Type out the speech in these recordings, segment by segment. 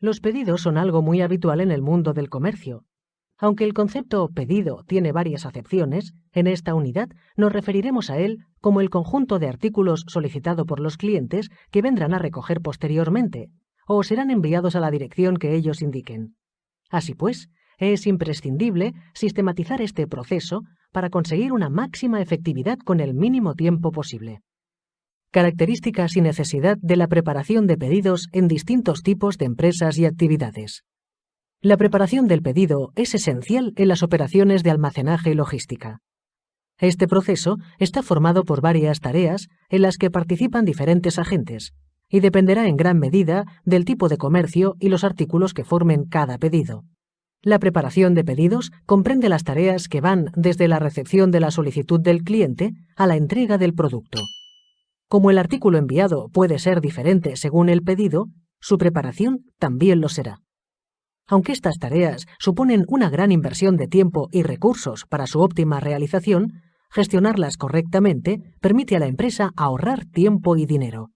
Los pedidos son algo muy habitual en el mundo del comercio. Aunque el concepto pedido tiene varias acepciones, en esta unidad nos referiremos a él como el conjunto de artículos solicitado por los clientes que vendrán a recoger posteriormente, o serán enviados a la dirección que ellos indiquen. Así pues, es imprescindible sistematizar este proceso para conseguir una máxima efectividad con el mínimo tiempo posible. Características y necesidad de la preparación de pedidos en distintos tipos de empresas y actividades. La preparación del pedido es esencial en las operaciones de almacenaje y logística. Este proceso está formado por varias tareas en las que participan diferentes agentes y dependerá en gran medida del tipo de comercio y los artículos que formen cada pedido. La preparación de pedidos comprende las tareas que van desde la recepción de la solicitud del cliente a la entrega del producto. Como el artículo enviado puede ser diferente según el pedido, su preparación también lo será. Aunque estas tareas suponen una gran inversión de tiempo y recursos para su óptima realización, gestionarlas correctamente permite a la empresa ahorrar tiempo y dinero.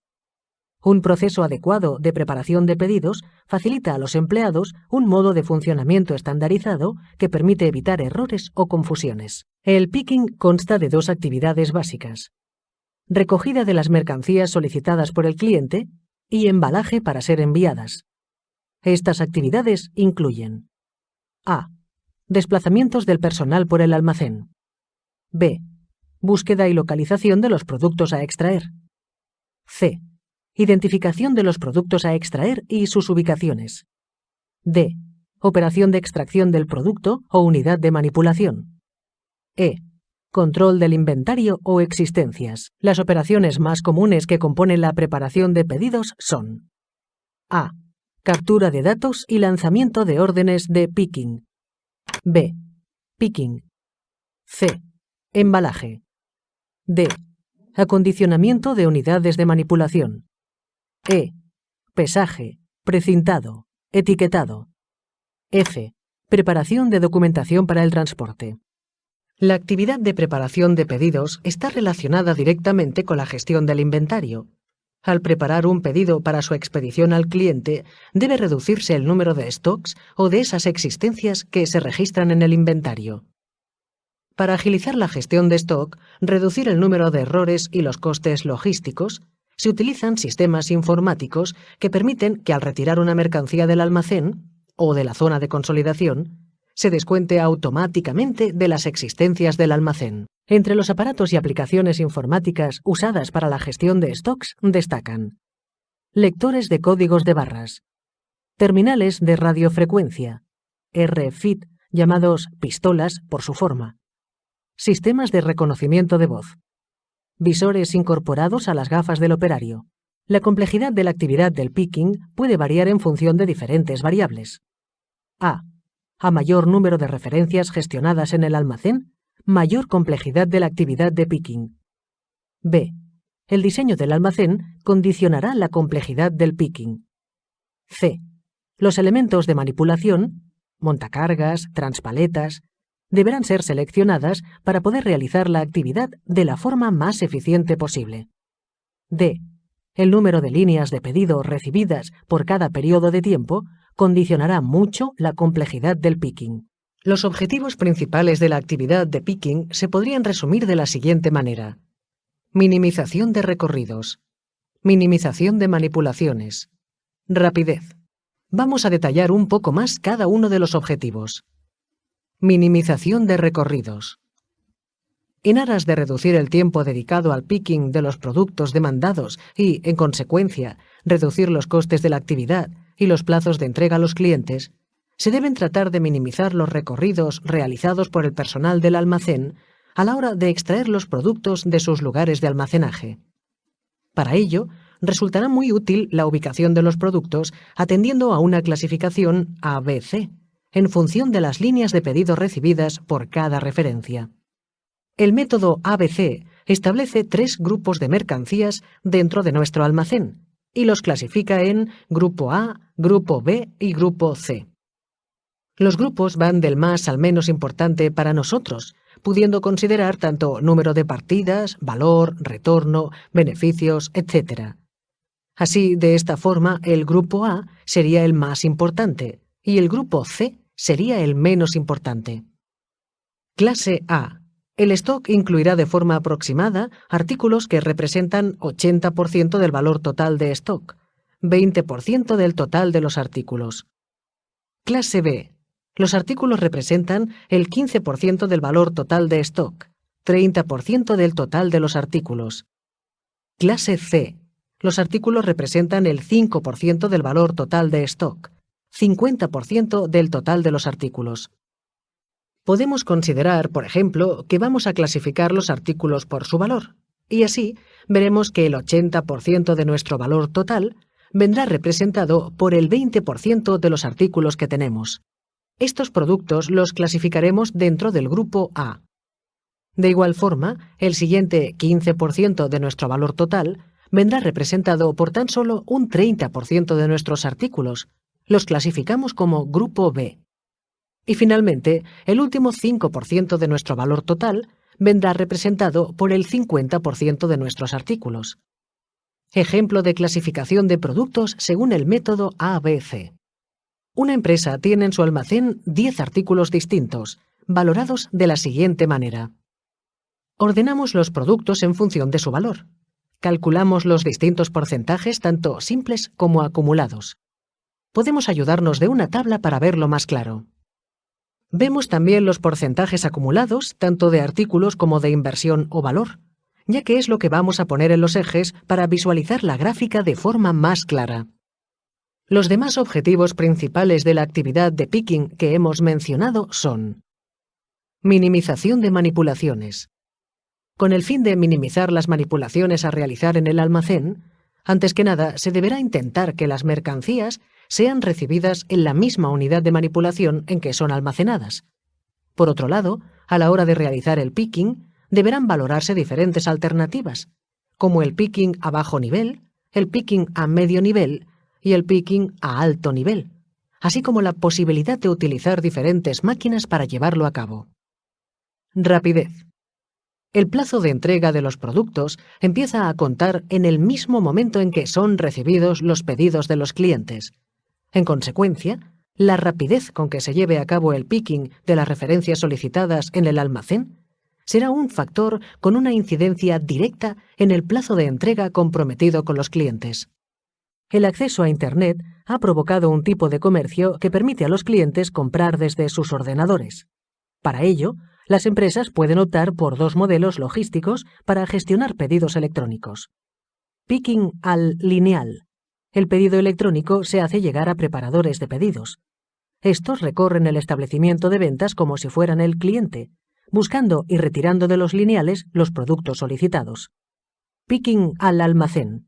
Un proceso adecuado de preparación de pedidos facilita a los empleados un modo de funcionamiento estandarizado que permite evitar errores o confusiones. El picking consta de dos actividades básicas: recogida de las mercancías solicitadas por el cliente y embalaje para ser enviadas. Estas actividades incluyen: A. Desplazamientos del personal por el almacén. B. Búsqueda y localización de los productos a extraer. C. Identificación de los productos a extraer y sus ubicaciones. D. Operación de extracción del producto o unidad de manipulación. E. Control del inventario o existencias. Las operaciones más comunes que componen la preparación de pedidos son: A. Captura de datos y lanzamiento de órdenes de picking. B. Picking. C. Embalaje. D. Acondicionamiento de unidades de manipulación. E. Pesaje, precintado, etiquetado. F. Preparación de documentación para el transporte. La actividad de preparación de pedidos está relacionada directamente con la gestión del inventario. Al preparar un pedido para su expedición al cliente, debe reducirse el número de stocks o de esas existencias que se registran en el inventario. Para agilizar la gestión de stock, reducir el número de errores y los costes logísticos, se utilizan sistemas informáticos que permiten que al retirar una mercancía del almacén o de la zona de consolidación, se descuente automáticamente de las existencias del almacén. Entre los aparatos y aplicaciones informáticas usadas para la gestión de stocks destacan: lectores de códigos de barras, terminales de radiofrecuencia, RFID, llamados pistolas por su forma, sistemas de reconocimiento de voz, visores incorporados a las gafas del operario. La complejidad de la actividad del picking puede variar en función de diferentes variables. A mayor número de referencias gestionadas en el almacén, mayor complejidad de la actividad de picking. B. El diseño del almacén condicionará la complejidad del picking. C. Los elementos de manipulación, montacargas, transpaletas, deberán ser seleccionadas para poder realizar la actividad de la forma más eficiente posible. D. El número de líneas de pedido recibidas por cada periodo de tiempo condicionará mucho la complejidad del picking. Los objetivos principales de la actividad de picking se podrían resumir de la siguiente manera: minimización de recorridos, minimización de manipulaciones, rapidez. Vamos a detallar un poco más cada uno de los objetivos. Minimización de recorridos. En aras de reducir el tiempo dedicado al picking de los productos demandados y, en consecuencia, reducir los costes de la actividad y los plazos de entrega a los clientes, se deben tratar de minimizar los recorridos realizados por el personal del almacén a la hora de extraer los productos de sus lugares de almacenaje. Para ello, resultará muy útil la ubicación de los productos atendiendo a una clasificación ABC, en función de las líneas de pedido recibidas por cada referencia. El método ABC establece 3 grupos de mercancías dentro de nuestro almacén y los clasifica en Grupo A, Grupo B y Grupo C. Los grupos van del más al menos importante para nosotros, pudiendo considerar tanto número de partidas, valor, retorno, beneficios, etc. Así, de esta forma, el grupo A sería el más importante y el grupo C sería el menos importante. Clase A. El stock incluirá de forma aproximada artículos que representan 80% del valor total de stock, 20% del total de los artículos. Clase B. Los artículos representan el 15% del valor total de stock, 30% del total de los artículos. Clase C. Los artículos representan el 5% del valor total de stock, 50% del total de los artículos. Podemos considerar, por ejemplo, que vamos a clasificar los artículos por su valor, y así veremos que el 80% de nuestro valor total vendrá representado por el 20% de los artículos que tenemos. Estos productos los clasificaremos dentro del grupo A. De igual forma, el siguiente 15% de nuestro valor total vendrá representado por tan solo un 30% de nuestros artículos. Los clasificamos como grupo B. Y finalmente, el último 5% de nuestro valor total vendrá representado por el 50% de nuestros artículos. Ejemplo de clasificación de productos según el método ABC. Una empresa tiene en su almacén 10 artículos distintos, valorados de la siguiente manera. Ordenamos los productos en función de su valor. Calculamos los distintos porcentajes tanto simples como acumulados. Podemos ayudarnos de una tabla para verlo más claro. Vemos también los porcentajes acumulados tanto de artículos como de inversión o valor, ya que es lo que vamos a poner en los ejes para visualizar la gráfica de forma más clara. Los demás objetivos principales de la actividad de picking que hemos mencionado son: minimización de manipulaciones. Con el fin de minimizar las manipulaciones a realizar en el almacén, antes que nada se deberá intentar que las mercancías sean recibidas en la misma unidad de manipulación en que son almacenadas. Por otro lado, a la hora de realizar el picking, deberán valorarse diferentes alternativas, como el picking a bajo nivel, el picking a medio nivel y el picking a alto nivel, así como la posibilidad de utilizar diferentes máquinas para llevarlo a cabo. Rapidez. El plazo de entrega de los productos empieza a contar en el mismo momento en que son recibidos los pedidos de los clientes. En consecuencia, la rapidez con que se lleve a cabo el picking de las referencias solicitadas en el almacén será un factor con una incidencia directa en el plazo de entrega comprometido con los clientes. El acceso a Internet ha provocado un tipo de comercio que permite a los clientes comprar desde sus ordenadores. Para ello, las empresas pueden optar por dos modelos logísticos para gestionar pedidos electrónicos. Picking al lineal. El pedido electrónico se hace llegar a preparadores de pedidos. Estos recorren el establecimiento de ventas como si fueran el cliente, buscando y retirando de los lineales los productos solicitados. Picking al almacén.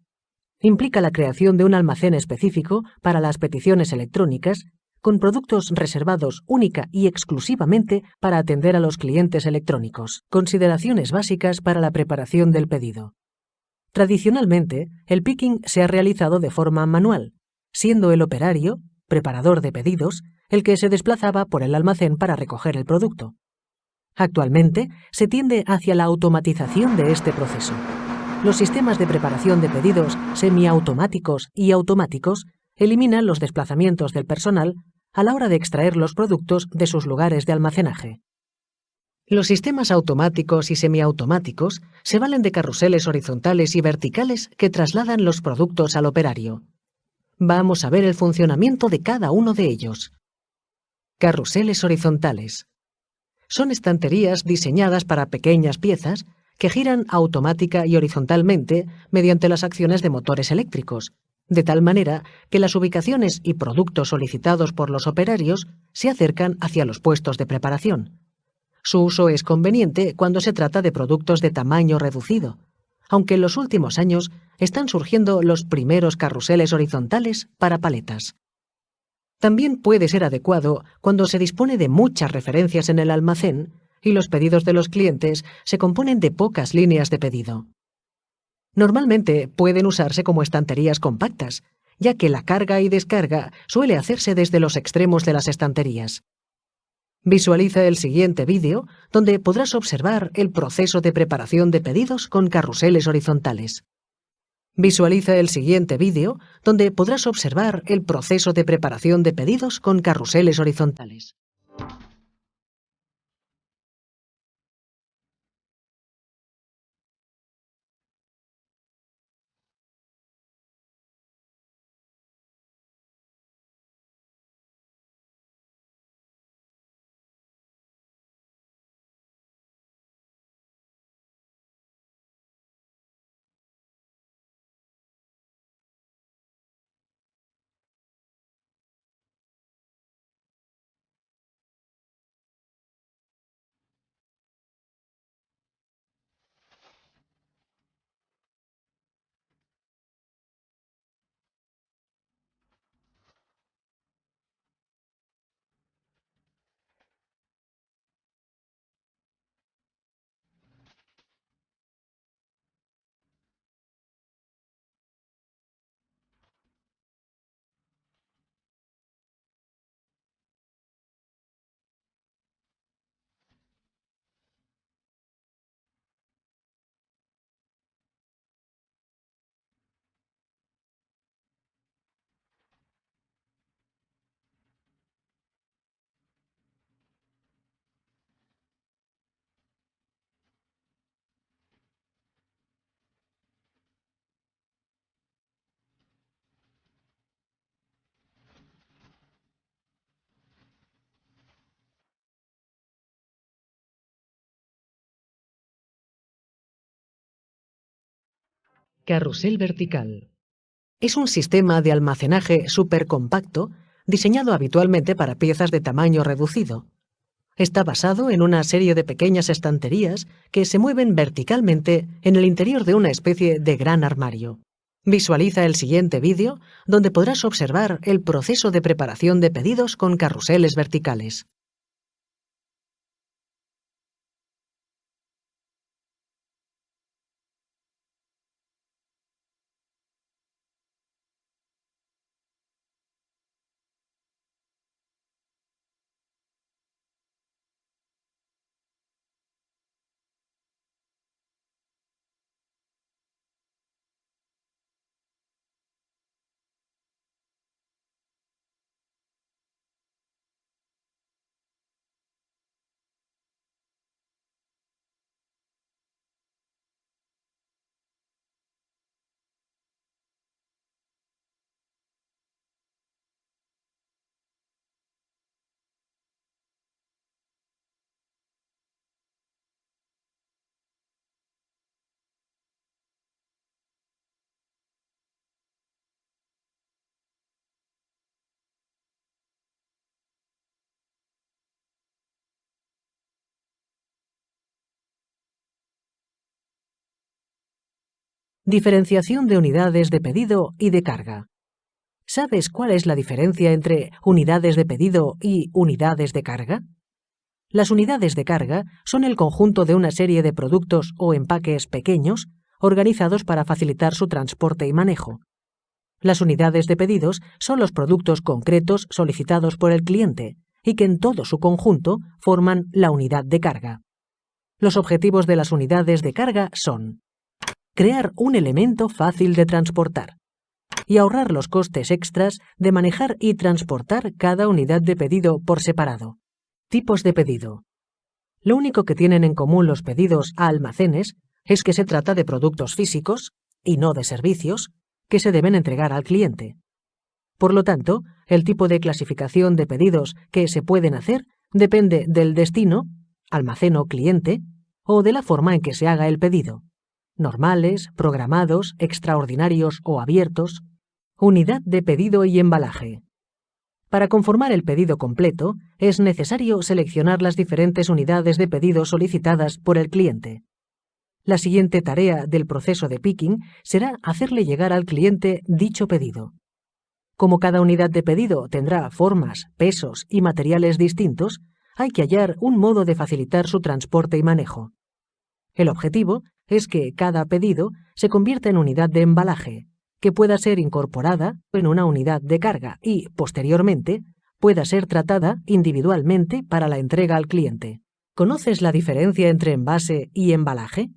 Implica la creación de un almacén específico para las peticiones electrónicas, con productos reservados única y exclusivamente para atender a los clientes electrónicos. Consideraciones básicas para la preparación del pedido. Tradicionalmente, el picking se ha realizado de forma manual, siendo el operario, preparador de pedidos, el que se desplazaba por el almacén para recoger el producto. Actualmente, se tiende hacia la automatización de este proceso. Los sistemas de preparación de pedidos semiautomáticos y automáticos eliminan los desplazamientos del personal a la hora de extraer los productos de sus lugares de almacenaje. Los sistemas automáticos y semiautomáticos se valen de carruseles horizontales y verticales que trasladan los productos al operario. Vamos a ver el funcionamiento de cada uno de ellos. Carruseles horizontales. Son estanterías diseñadas para pequeñas piezas que giran automática y horizontalmente mediante las acciones de motores eléctricos, de tal manera que las ubicaciones y productos solicitados por los operarios se acercan hacia los puestos de preparación. Su uso es conveniente cuando se trata de productos de tamaño reducido, aunque en los últimos años están surgiendo los primeros carruseles horizontales para paletas. También puede ser adecuado cuando se dispone de muchas referencias en el almacén y los pedidos de los clientes se componen de pocas líneas de pedido. Normalmente pueden usarse como estanterías compactas, ya que la carga y descarga suele hacerse desde los extremos de las estanterías. Visualiza el siguiente vídeo, donde podrás observar el proceso de preparación de pedidos con carruseles horizontales. Visualiza el siguiente vídeo, donde podrás observar el proceso de preparación de pedidos con carruseles horizontales. Carrusel vertical. Es un sistema de almacenaje supercompacto diseñado habitualmente para piezas de tamaño reducido. Está basado en una serie de pequeñas estanterías que se mueven verticalmente en el interior de una especie de gran armario. Visualiza el siguiente vídeo, donde podrás observar el proceso de preparación de pedidos con carruseles verticales. Diferenciación de unidades de pedido y de carga. ¿Sabes cuál es la diferencia entre unidades de pedido y unidades de carga? Las unidades de carga son el conjunto de una serie de productos o empaques pequeños organizados para facilitar su transporte y manejo. Las unidades de pedidos son los productos concretos solicitados por el cliente y que en todo su conjunto forman la unidad de carga. Los objetivos de las unidades de carga son crear un elemento fácil de transportar y ahorrar los costes extras de manejar y transportar cada unidad de pedido por separado. Tipos de pedido. Lo único que tienen en común los pedidos a almacenes es que se trata de productos físicos, y no de servicios, que se deben entregar al cliente. Por lo tanto, el tipo de clasificación de pedidos que se pueden hacer depende del destino, almacén o cliente, o de la forma en que se haga el pedido. Normales, programados, extraordinarios o abiertos. Unidad de pedido y embalaje. Para conformar el pedido completo, es necesario seleccionar las diferentes unidades de pedido solicitadas por el cliente. La siguiente tarea del proceso de picking será hacerle llegar al cliente dicho pedido. Como cada unidad de pedido tendrá formas, pesos y materiales distintos, hay que hallar un modo de facilitar su transporte y manejo. El objetivo es que cada pedido se convierta en unidad de embalaje, que pueda ser incorporada en una unidad de carga y, posteriormente, pueda ser tratada individualmente para la entrega al cliente. ¿Conoces la diferencia entre envase y embalaje?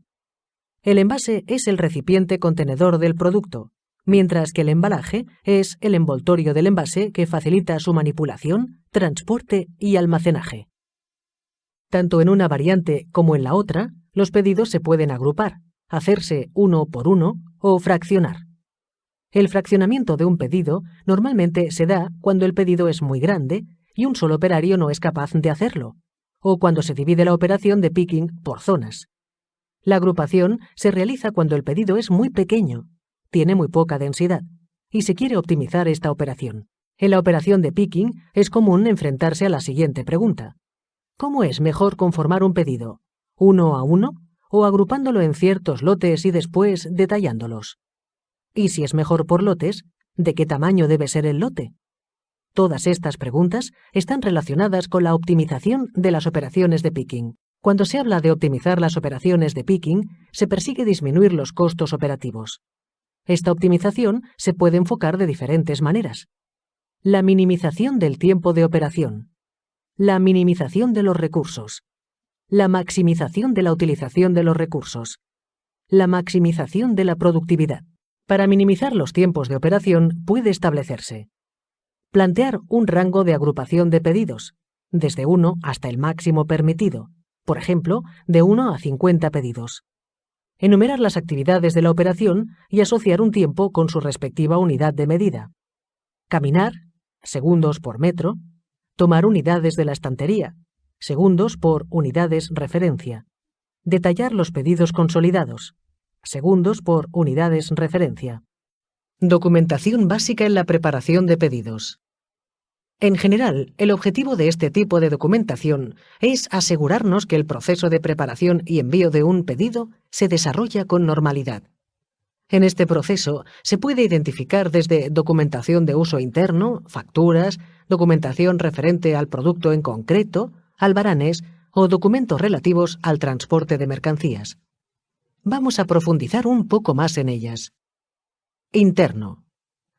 El envase es el recipiente contenedor del producto, mientras que el embalaje es el envoltorio del envase que facilita su manipulación, transporte y almacenaje. Tanto en una variante como en la otra, los pedidos se pueden agrupar, hacerse uno por uno o fraccionar. El fraccionamiento de un pedido normalmente se da cuando el pedido es muy grande y un solo operario no es capaz de hacerlo, o cuando se divide la operación de picking por zonas. La agrupación se realiza cuando el pedido es muy pequeño, tiene muy poca densidad, y se quiere optimizar esta operación. En la operación de picking es común enfrentarse a la siguiente pregunta. ¿Cómo es mejor conformar un pedido? ¿Uno a uno o agrupándolo en ciertos lotes y después detallándolos? Y si es mejor por lotes, ¿de qué tamaño debe ser el lote? Todas estas preguntas están relacionadas con la optimización de las operaciones de picking. Cuando se habla de optimizar las operaciones de picking, se persigue disminuir los costos operativos. Esta optimización se puede enfocar de diferentes maneras. La minimización del tiempo de operación. La minimización de los recursos. La maximización de la utilización de los recursos. La maximización de la productividad. Para minimizar los tiempos de operación puede establecerse: plantear un rango de agrupación de pedidos, desde 1 hasta el máximo permitido, por ejemplo, de 1 a 50 pedidos. Enumerar las actividades de la operación y asociar un tiempo con su respectiva unidad de medida. Caminar, segundos por metro. Tomar unidades de la estantería, segundos por unidades referencia. Detallar los pedidos consolidados, segundos por unidades referencia. Documentación básica en la preparación de pedidos. En general, el objetivo de este tipo de documentación es asegurarnos que el proceso de preparación y envío de un pedido se desarrolla con normalidad. En este proceso se puede identificar desde documentación de uso interno, facturas, documentación referente al producto en concreto, albaranes o documentos relativos al transporte de mercancías. Vamos a profundizar un poco más en ellas. Interno.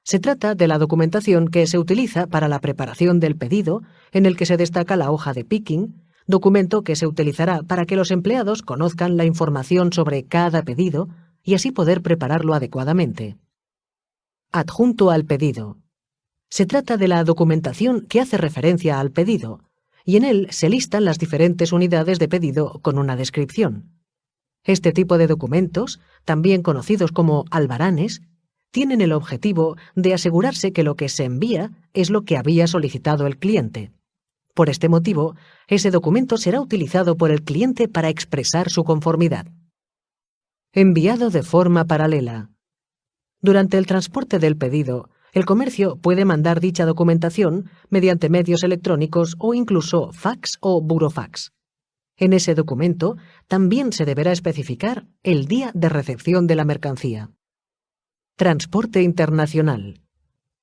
Se trata de la documentación que se utiliza para la preparación del pedido, en el que se destaca la hoja de picking, documento que se utilizará para que los empleados conozcan la información sobre cada pedido y así poder prepararlo adecuadamente. Adjunto al pedido. Se trata de la documentación que hace referencia al pedido, y en él se listan las diferentes unidades de pedido con una descripción. Este tipo de documentos, también conocidos como albaranes, tienen el objetivo de asegurarse que lo que se envía es lo que había solicitado el cliente. Por este motivo, ese documento será utilizado por el cliente para expresar su conformidad. Enviado de forma paralela. Durante el transporte del pedido, el comercio puede mandar dicha documentación mediante medios electrónicos o incluso fax o burofax. En ese documento también se deberá especificar el día de recepción de la mercancía. Transporte internacional.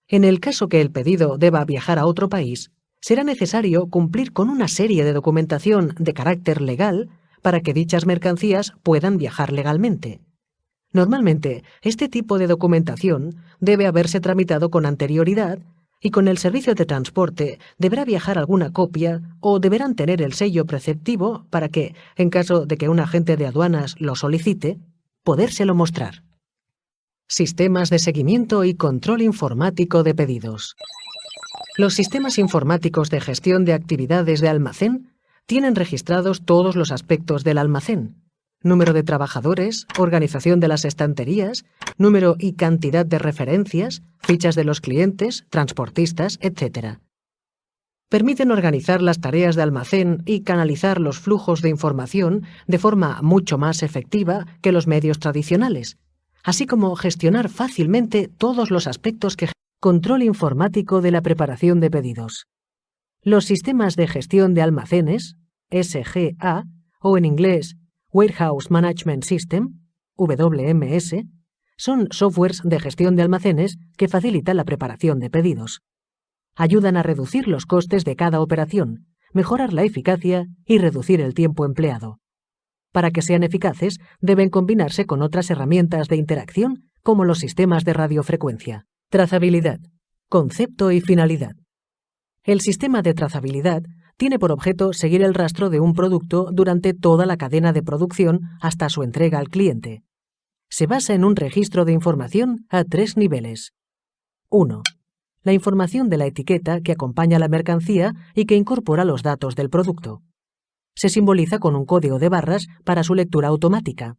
En el caso que el pedido deba viajar a otro país, será necesario cumplir con una serie de documentación de carácter legal para que dichas mercancías puedan viajar legalmente. Normalmente, este tipo de documentación debe haberse tramitado con anterioridad y con el servicio de transporte deberá viajar alguna copia o deberán tener el sello preceptivo para que, en caso de que un agente de aduanas lo solicite, podérselo mostrar. Sistemas de seguimiento y control informático de pedidos. Los sistemas informáticos de gestión de actividades de almacén tienen registrados todos los aspectos del almacén: número de trabajadores, organización de las estanterías, número y cantidad de referencias, fichas de los clientes, transportistas, etc. Permiten organizar las tareas de almacén y canalizar los flujos de información de forma mucho más efectiva que los medios tradicionales, así como gestionar fácilmente todos los aspectos que control informático de la preparación de pedidos. Los sistemas de gestión de almacenes, SGA, o en inglés Warehouse Management System, WMS, son softwares de gestión de almacenes que facilitan la preparación de pedidos. Ayudan a reducir los costes de cada operación, mejorar la eficacia y reducir el tiempo empleado. Para que sean eficaces, deben combinarse con otras herramientas de interacción como los sistemas de radiofrecuencia. Trazabilidad, concepto y finalidad. El sistema de trazabilidad tiene por objeto seguir el rastro de un producto durante toda la cadena de producción hasta su entrega al cliente. Se basa en un registro de información a 3 niveles. 1. La información de la etiqueta que acompaña la mercancía y que incorpora los datos del producto. Se simboliza con un código de barras para su lectura automática.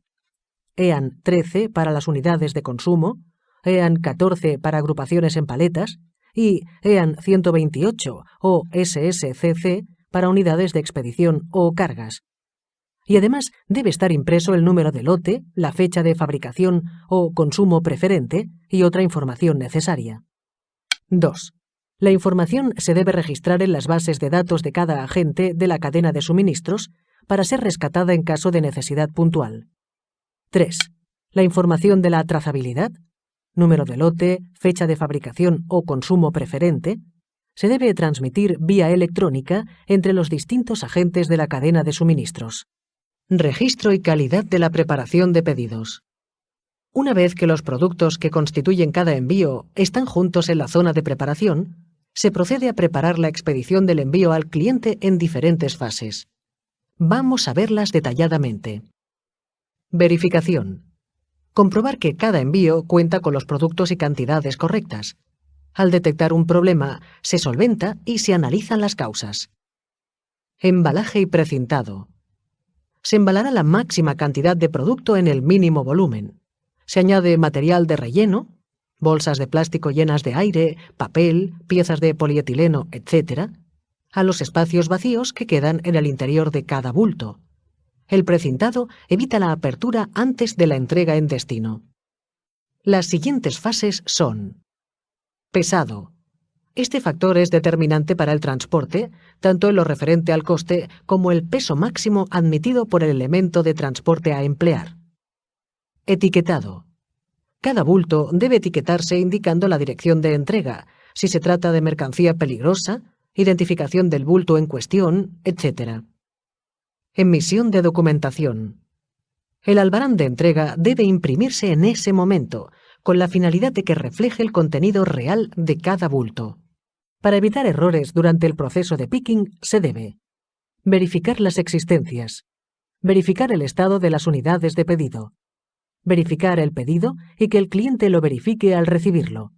EAN 13 para las unidades de consumo, EAN 14 para agrupaciones en paletas y EAN 128 o SSCC para unidades de expedición o cargas. Y además debe estar impreso el número de lote, la fecha de fabricación o consumo preferente y otra información necesaria. 2. La información se debe registrar en las bases de datos de cada agente de la cadena de suministros para ser rescatada en caso de necesidad puntual. 3. La información de la trazabilidad, número de lote, fecha de fabricación o consumo preferente, se debe transmitir vía electrónica entre los distintos agentes de la cadena de suministros. Registro y calidad de la preparación de pedidos. Una vez que los productos que constituyen cada envío están juntos en la zona de preparación, se procede a preparar la expedición del envío al cliente en diferentes fases. Vamos a verlas detalladamente. Verificación. Comprobar que cada envío cuenta con los productos y cantidades correctas. Al detectar un problema, se solventa y se analizan las causas. Embalaje y precintado. Se embalará la máxima cantidad de producto en el mínimo volumen. Se añade material de relleno, bolsas de plástico llenas de aire, papel, piezas de polietileno, etc., a los espacios vacíos que quedan en el interior de cada bulto. El precintado evita la apertura antes de la entrega en destino. Las siguientes fases son: pesado. Este factor es determinante para el transporte, tanto en lo referente al coste como el peso máximo admitido por el elemento de transporte a emplear. Etiquetado. Cada bulto debe etiquetarse indicando la dirección de entrega, si se trata de mercancía peligrosa, identificación del bulto en cuestión, etc. Emisión de documentación. El albarán de entrega debe imprimirse en ese momento, con la finalidad de que refleje el contenido real de cada bulto. Para evitar errores durante el proceso de picking, se debe verificar las existencias, verificar el estado de las unidades de pedido, verificar el pedido y que el cliente lo verifique al recibirlo,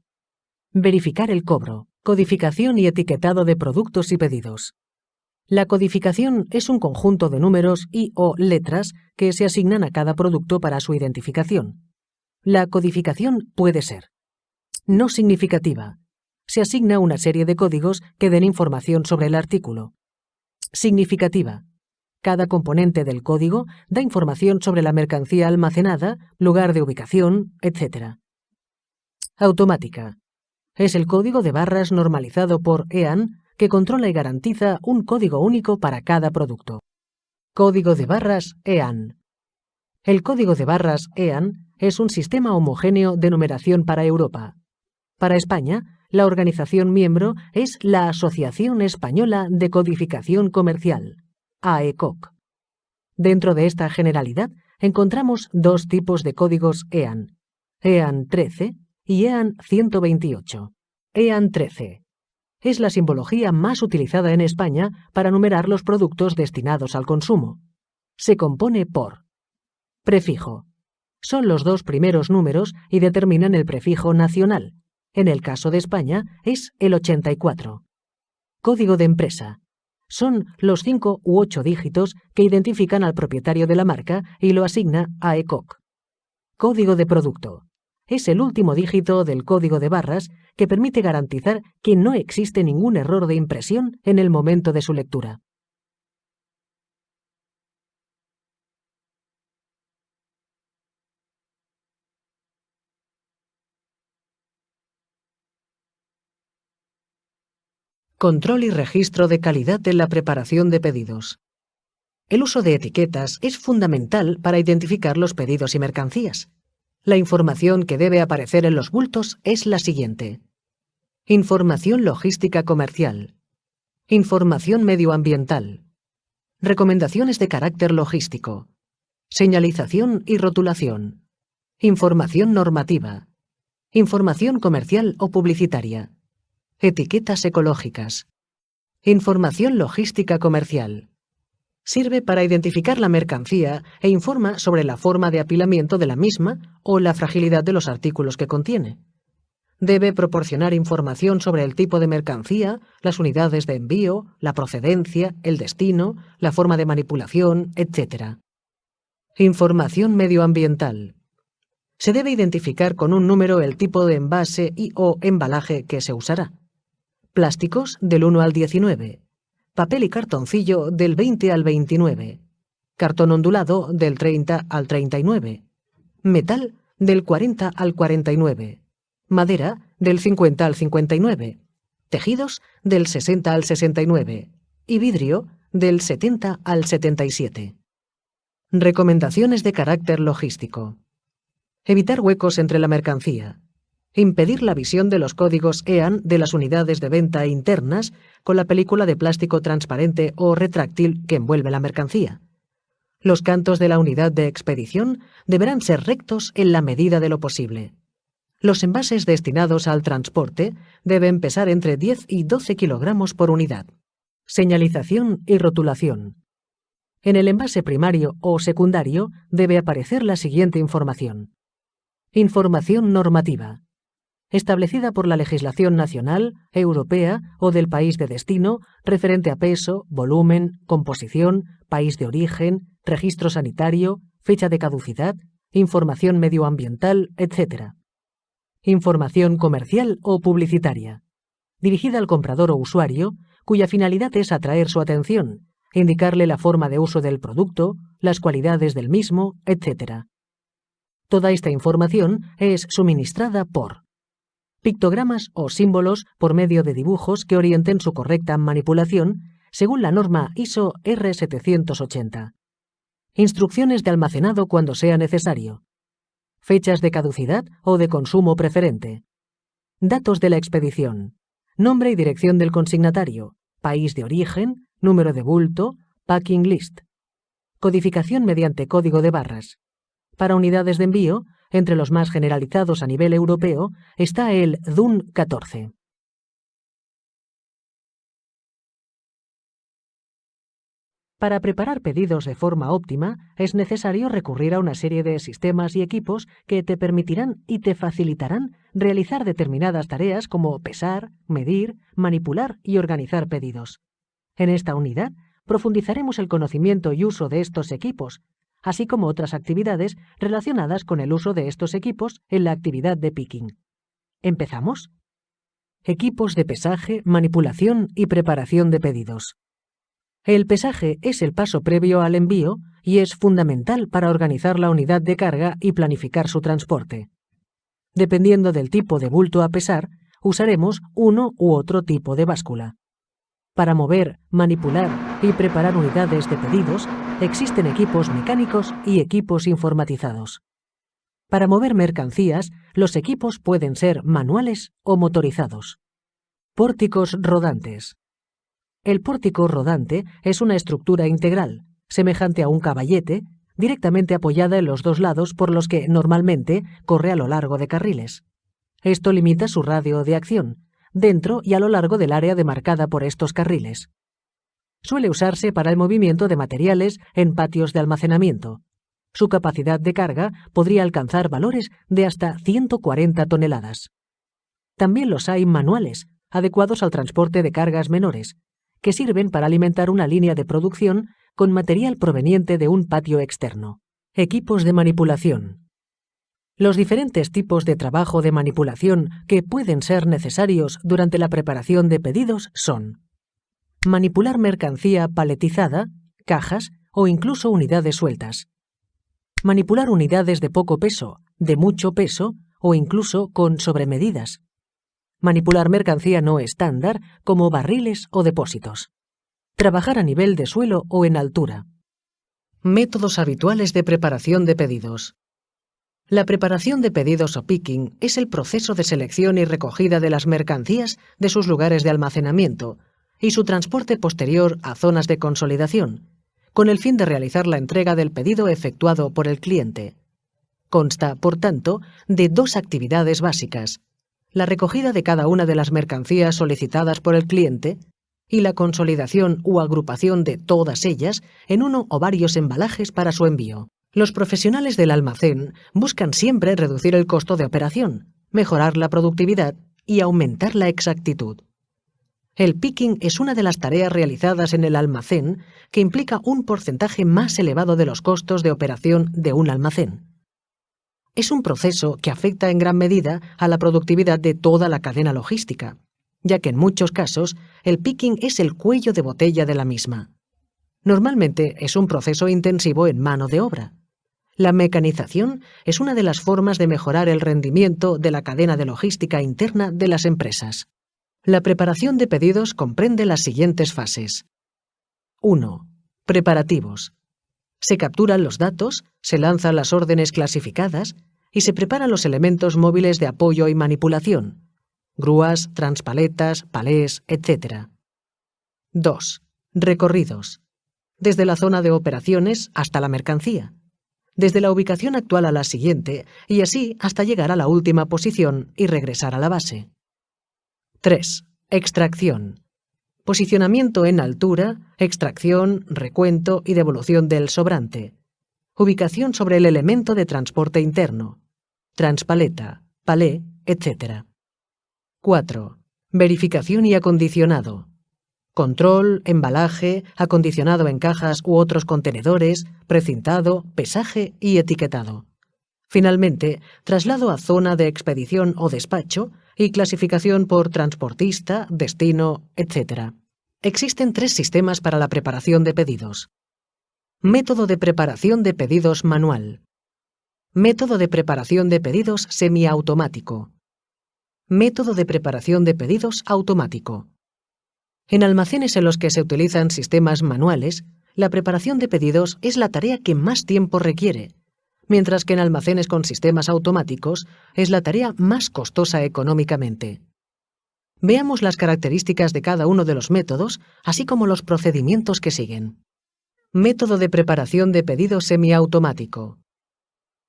verificar el cobro, codificación y etiquetado de productos y pedidos. La codificación es un conjunto de números y/o letras que se asignan a cada producto para su identificación. La codificación puede ser no significativa. Se asigna una serie de códigos que den información sobre el artículo. Significativa. Cada componente del código da información sobre la mercancía almacenada, lugar de ubicación, etc. Automática. Es el código de barras normalizado por EAN que controla y garantiza un código único para cada producto. Código de barras EAN. El código de barras EAN es un sistema homogéneo de numeración para Europa. Para España, la organización miembro es la Asociación Española de Codificación Comercial, AECOC. Dentro de esta generalidad encontramos dos tipos de códigos EAN, EAN 13 y EAN 128. EAN 13 es la simbología más utilizada en España para numerar los productos destinados al consumo. Se compone por prefijo. Son los dos primeros números y determinan el prefijo nacional. En el caso de España es el 84. Código de empresa. Son los 5 u 8 dígitos que identifican al propietario de la marca y lo asigna a AECOC. Código de producto. Es el último dígito del código de barras que permite garantizar que no existe ningún error de impresión en el momento de su lectura. Control y registro de calidad en la preparación de pedidos. El uso de etiquetas es fundamental para identificar los pedidos y mercancías. La información que debe aparecer en los bultos es la siguiente: información logística comercial, información medioambiental, recomendaciones de carácter logístico, señalización y rotulación, información normativa, información comercial o publicitaria, etiquetas ecológicas, información logística comercial, Sirve para identificar la mercancía e informa sobre la forma de apilamiento de la misma o la fragilidad de los artículos que contiene. Debe proporcionar información sobre el tipo de mercancía, las unidades de envío, la procedencia, el destino, la forma de manipulación, etc. Información medioambiental. Se debe identificar con un número el tipo de envase y/o embalaje que se usará. Plásticos del 1 al 19. Papel y cartoncillo del 20 al 29. Cartón ondulado del 30 al 39. Metal del 40 al 49. Madera del 50 al 59. Tejidos del 60 al 69. Y vidrio del 70 al 77. Recomendaciones de carácter logístico. Evitar huecos entre la mercancía. Impedir la visión de los códigos EAN de las unidades de venta internas con la película de plástico transparente o retráctil que envuelve la mercancía. Los cantos de la unidad de expedición deberán ser rectos en la medida de lo posible. Los envases destinados al transporte deben pesar entre 10 y 12 kilogramos por unidad. Señalización y rotulación. En el envase primario o secundario debe aparecer la siguiente información. Información normativa. Establecida por la legislación nacional, europea o del país de destino, referente a peso, volumen, composición, país de origen, registro sanitario, fecha de caducidad, información medioambiental, etc. Información comercial o publicitaria. Dirigida al comprador o usuario, cuya finalidad es atraer su atención, indicarle la forma de uso del producto, las cualidades del mismo, etc. Toda esta información es suministrada por pictogramas o símbolos por medio de dibujos que orienten su correcta manipulación según la norma ISO R780. Instrucciones de almacenado cuando sea necesario. Fechas de caducidad o de consumo preferente. Datos de la expedición. Nombre y dirección del consignatario. País de origen, número de bulto, packing list. Codificación mediante código de barras. Para unidades de envío, entre los más generalizados a nivel europeo, está el DUN 14. Para preparar pedidos de forma óptima, es necesario recurrir a una serie de sistemas y equipos que te permitirán y te facilitarán realizar determinadas tareas como pesar, medir, manipular y organizar pedidos. En esta unidad, profundizaremos el conocimiento y uso de estos equipos, así como otras actividades relacionadas con el uso de estos equipos en la actividad de picking. ¿Empezamos? Equipos de pesaje, manipulación y preparación de pedidos. El pesaje es el paso previo al envío y es fundamental para organizar la unidad de carga y planificar su transporte. Dependiendo del tipo de bulto a pesar, usaremos uno u otro tipo de báscula. Para mover, manipular y preparar unidades de pedidos, existen equipos mecánicos y equipos informatizados. Para mover mercancías, los equipos pueden ser manuales o motorizados. Pórticos rodantes. El pórtico rodante es una estructura integral, semejante a un caballete, directamente apoyada en los dos lados por los que normalmente corre a lo largo de carriles. Esto limita su radio de acción, dentro y a lo largo del área demarcada por estos carriles. Suele usarse para el movimiento de materiales en patios de almacenamiento. Su capacidad de carga podría alcanzar valores de hasta 140 toneladas. También los hay manuales, adecuados al transporte de cargas menores, que sirven para alimentar una línea de producción con material proveniente de un patio externo. Equipos de manipulación. Los diferentes tipos de trabajo de manipulación que pueden ser necesarios durante la preparación de pedidos son: manipular mercancía paletizada, cajas o incluso unidades sueltas. Manipular unidades de poco peso, de mucho peso o incluso con sobremedidas. Manipular mercancía no estándar como barriles o depósitos. Trabajar a nivel de suelo o en altura. Métodos habituales de preparación de pedidos. La preparación de pedidos o picking es el proceso de selección y recogida de las mercancías de sus lugares de almacenamiento y su transporte posterior a zonas de consolidación, con el fin de realizar la entrega del pedido efectuado por el cliente. Consta, por tanto, de dos actividades básicas: la recogida de cada una de las mercancías solicitadas por el cliente y la consolidación u agrupación de todas ellas en uno o varios embalajes para su envío. Los profesionales del almacén buscan siempre reducir el costo de operación, mejorar la productividad y aumentar la exactitud. El picking es una de las tareas realizadas en el almacén que implica un porcentaje más elevado de los costos de operación de un almacén. Es un proceso que afecta en gran medida a la productividad de toda la cadena logística, ya que en muchos casos el picking es el cuello de botella de la misma. Normalmente es un proceso intensivo en mano de obra. La mecanización es una de las formas de mejorar el rendimiento de la cadena de logística interna de las empresas. La preparación de pedidos comprende las siguientes fases. 1. Preparativos. Se capturan los datos, se lanzan las órdenes clasificadas y se preparan los elementos móviles de apoyo y manipulación, grúas, transpaletas, palés, etc. 2. Recorridos. Desde la zona de operaciones hasta la mercancía. Desde la ubicación actual a la siguiente y así hasta llegar a la última posición y regresar a la base. 3. Extracción. Posicionamiento en altura, extracción, recuento y devolución del sobrante. Ubicación sobre el elemento de transporte interno. Transpaleta, palé, etc. 4. Verificación y acondicionado. Control, embalaje, acondicionado en cajas u otros contenedores, precintado, pesaje y etiquetado. Finalmente, traslado a zona de expedición o despacho y clasificación por transportista, destino, etc. Existen 3 sistemas para la preparación de pedidos. Método de preparación de pedidos manual. Método de preparación de pedidos semiautomático. Método de preparación de pedidos automático. En almacenes en los que se utilizan sistemas manuales, la preparación de pedidos es la tarea que más tiempo requiere, mientras que en almacenes con sistemas automáticos es la tarea más costosa económicamente. Veamos las características de cada uno de los métodos, así como los procedimientos que siguen. Método de preparación de pedidos semiautomático.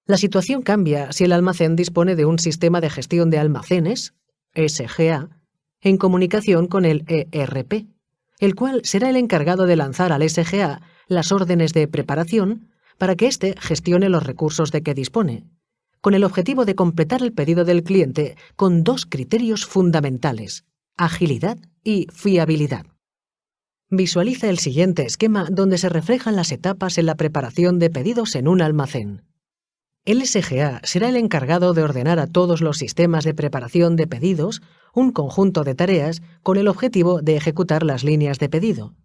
La situación cambia si el almacén dispone de un sistema de gestión de almacenes, SGA, en comunicación con el ERP, el cual será el encargado de lanzar al SGA las órdenes de preparación para que éste gestione los recursos de que dispone, con el objetivo de completar el pedido del cliente con 2 criterios fundamentales: agilidad y fiabilidad. Visualiza el siguiente esquema donde se reflejan las etapas en la preparación de pedidos en un almacén. El SGA será el encargado de ordenar a todos los sistemas de preparación de pedidos un conjunto de tareas con el objetivo de ejecutar las líneas de pedido.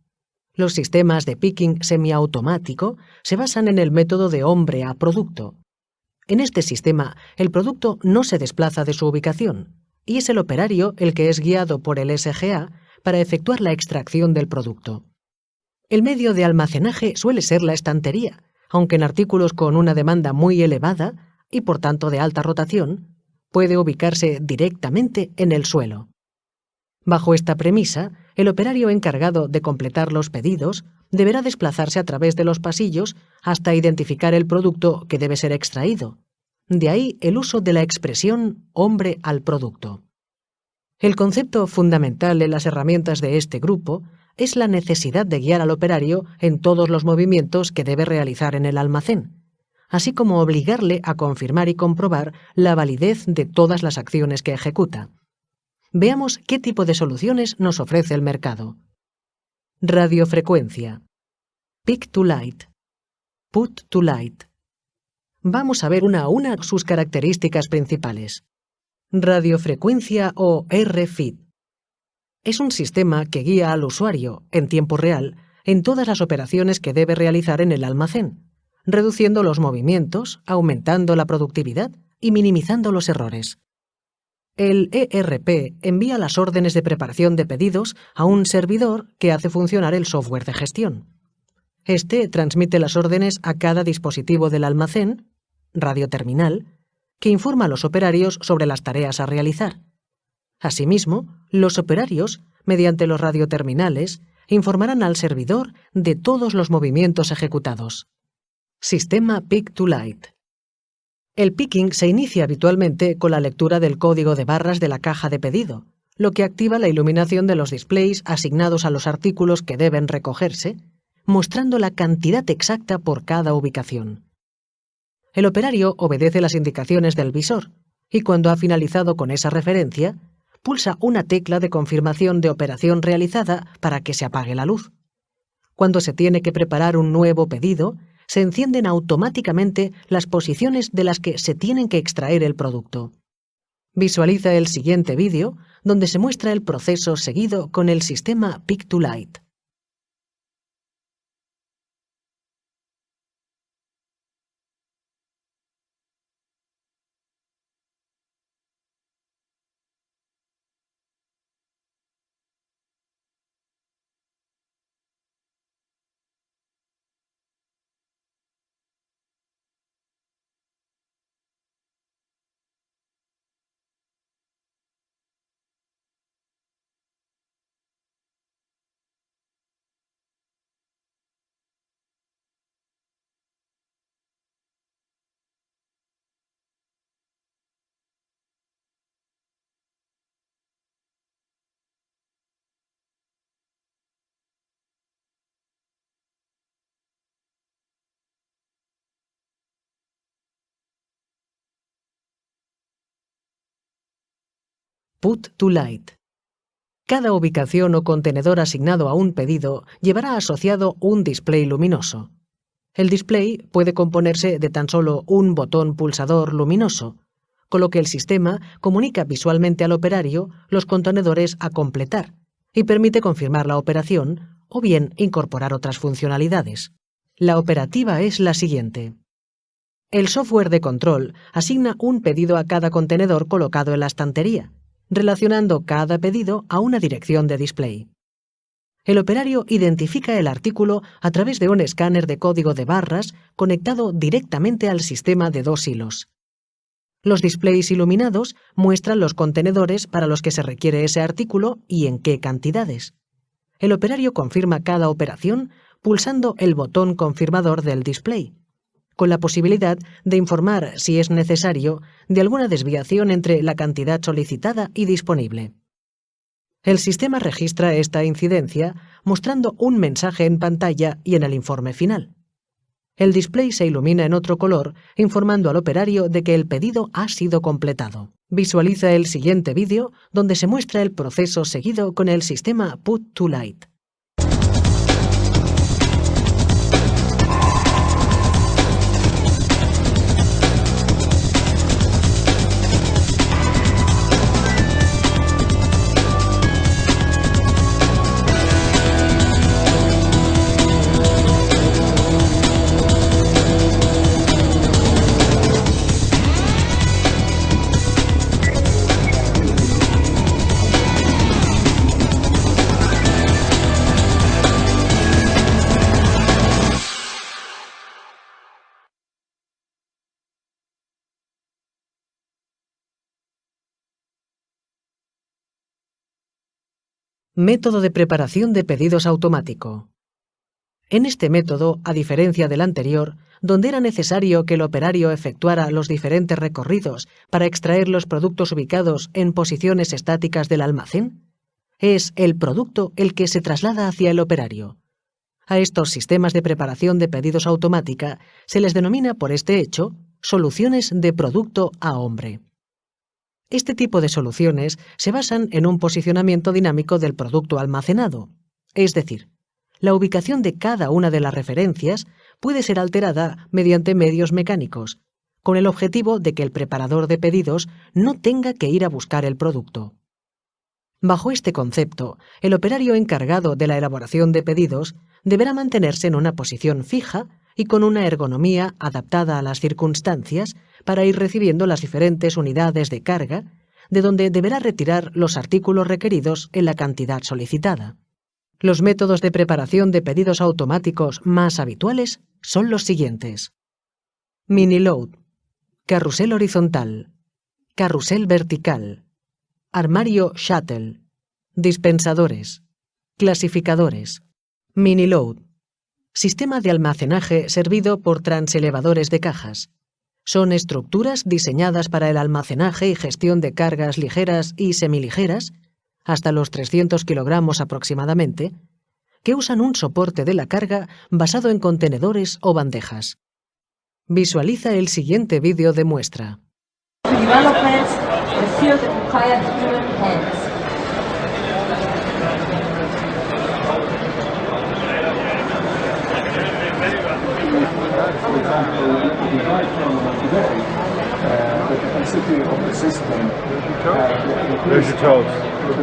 Los sistemas de picking semiautomático se basan en el método de hombre a producto. En este sistema, el producto no se desplaza de su ubicación, y es el operario el que es guiado por el SGA para efectuar la extracción del producto. El medio de almacenaje suele ser la estantería, aunque en artículos con una demanda muy elevada y por tanto de alta rotación, puede ubicarse directamente en el suelo. Bajo esta premisa, el operario encargado de completar los pedidos deberá desplazarse a través de los pasillos hasta identificar el producto que debe ser extraído. De ahí el uso de la expresión hombre al producto. El concepto fundamental en las herramientas de este grupo es la necesidad de guiar al operario en todos los movimientos que debe realizar en el almacén, así como obligarle a confirmar y comprobar la validez de todas las acciones que ejecuta. Veamos qué tipo de soluciones nos ofrece el mercado. Radiofrecuencia. Pick to light. Put to light. Vamos a ver una a una sus características principales. Radiofrecuencia o RFID. Es un sistema que guía al usuario, en tiempo real, en todas las operaciones que debe realizar en el almacén, reduciendo los movimientos, aumentando la productividad y minimizando los errores. El ERP envía las órdenes de preparación de pedidos a un servidor que hace funcionar el software de gestión. Este transmite las órdenes a cada dispositivo del almacén, radioterminal, que informa a los operarios sobre las tareas a realizar. Asimismo, los operarios, mediante los radioterminales, informarán al servidor de todos los movimientos ejecutados. Sistema Pick to Light. El picking se inicia habitualmente con la lectura del código de barras de la caja de pedido, lo que activa la iluminación de los displays asignados a los artículos que deben recogerse, mostrando la cantidad exacta por cada ubicación. El operario obedece las indicaciones del visor y cuando ha finalizado con esa referencia, pulsa una tecla de confirmación de operación realizada para que se apague la luz. Cuando se tiene que preparar un nuevo pedido, se encienden automáticamente las posiciones de las que se tienen que extraer el producto. Visualiza el siguiente vídeo, donde se muestra el proceso seguido con el sistema Pick-to-Light. Put to Light. Cada ubicación o contenedor asignado a un pedido llevará asociado un display luminoso. El display puede componerse de tan solo un botón pulsador luminoso, con lo que el sistema comunica visualmente al operario los contenedores a completar y permite confirmar la operación o bien incorporar otras funcionalidades. La operativa es la siguiente. El software de control asigna un pedido a cada contenedor colocado en la estantería, relacionando cada pedido a una dirección de display. El operario identifica el artículo a través de un escáner de código de barras conectado directamente al sistema de 2 hilos. Los displays iluminados muestran los contenedores para los que se requiere ese artículo y en qué cantidades. El operario confirma cada operación pulsando el botón confirmador del display, con la posibilidad de informar, si es necesario, de alguna desviación entre la cantidad solicitada y disponible. El sistema registra esta incidencia mostrando un mensaje en pantalla y en el informe final. El display se ilumina en otro color, informando al operario de que el pedido ha sido completado. Visualiza el siguiente vídeo, donde se muestra el proceso seguido con el sistema Put to Light. Método de preparación de pedidos automático. En este método, a diferencia del anterior, donde era necesario que el operario efectuara los diferentes recorridos para extraer los productos ubicados en posiciones estáticas del almacén, es el producto el que se traslada hacia el operario. A estos sistemas de preparación de pedidos automática se les denomina por este hecho soluciones de producto a hombre. Este tipo de soluciones se basan en un posicionamiento dinámico del producto almacenado, es decir, la ubicación de cada una de las referencias puede ser alterada mediante medios mecánicos, con el objetivo de que el preparador de pedidos no tenga que ir a buscar el producto. Bajo este concepto, el operario encargado de la elaboración de pedidos deberá mantenerse en una posición fija y con una ergonomía adaptada a las circunstancias para ir recibiendo las diferentes unidades de carga, de donde deberá retirar los artículos requeridos en la cantidad solicitada. Los métodos de preparación de pedidos automáticos más habituales son los siguientes: mini-load, carrusel horizontal, carrusel vertical, armario shuttle, dispensadores, clasificadores. Mini-load, sistema de almacenaje servido por transelevadores de cajas. Son estructuras diseñadas para el almacenaje y gestión de cargas ligeras y semiligeras, hasta los 300 kilogramos aproximadamente, que usan un soporte de la carga basado en contenedores o bandejas. Visualiza el siguiente vídeo de muestra. There's your toes. These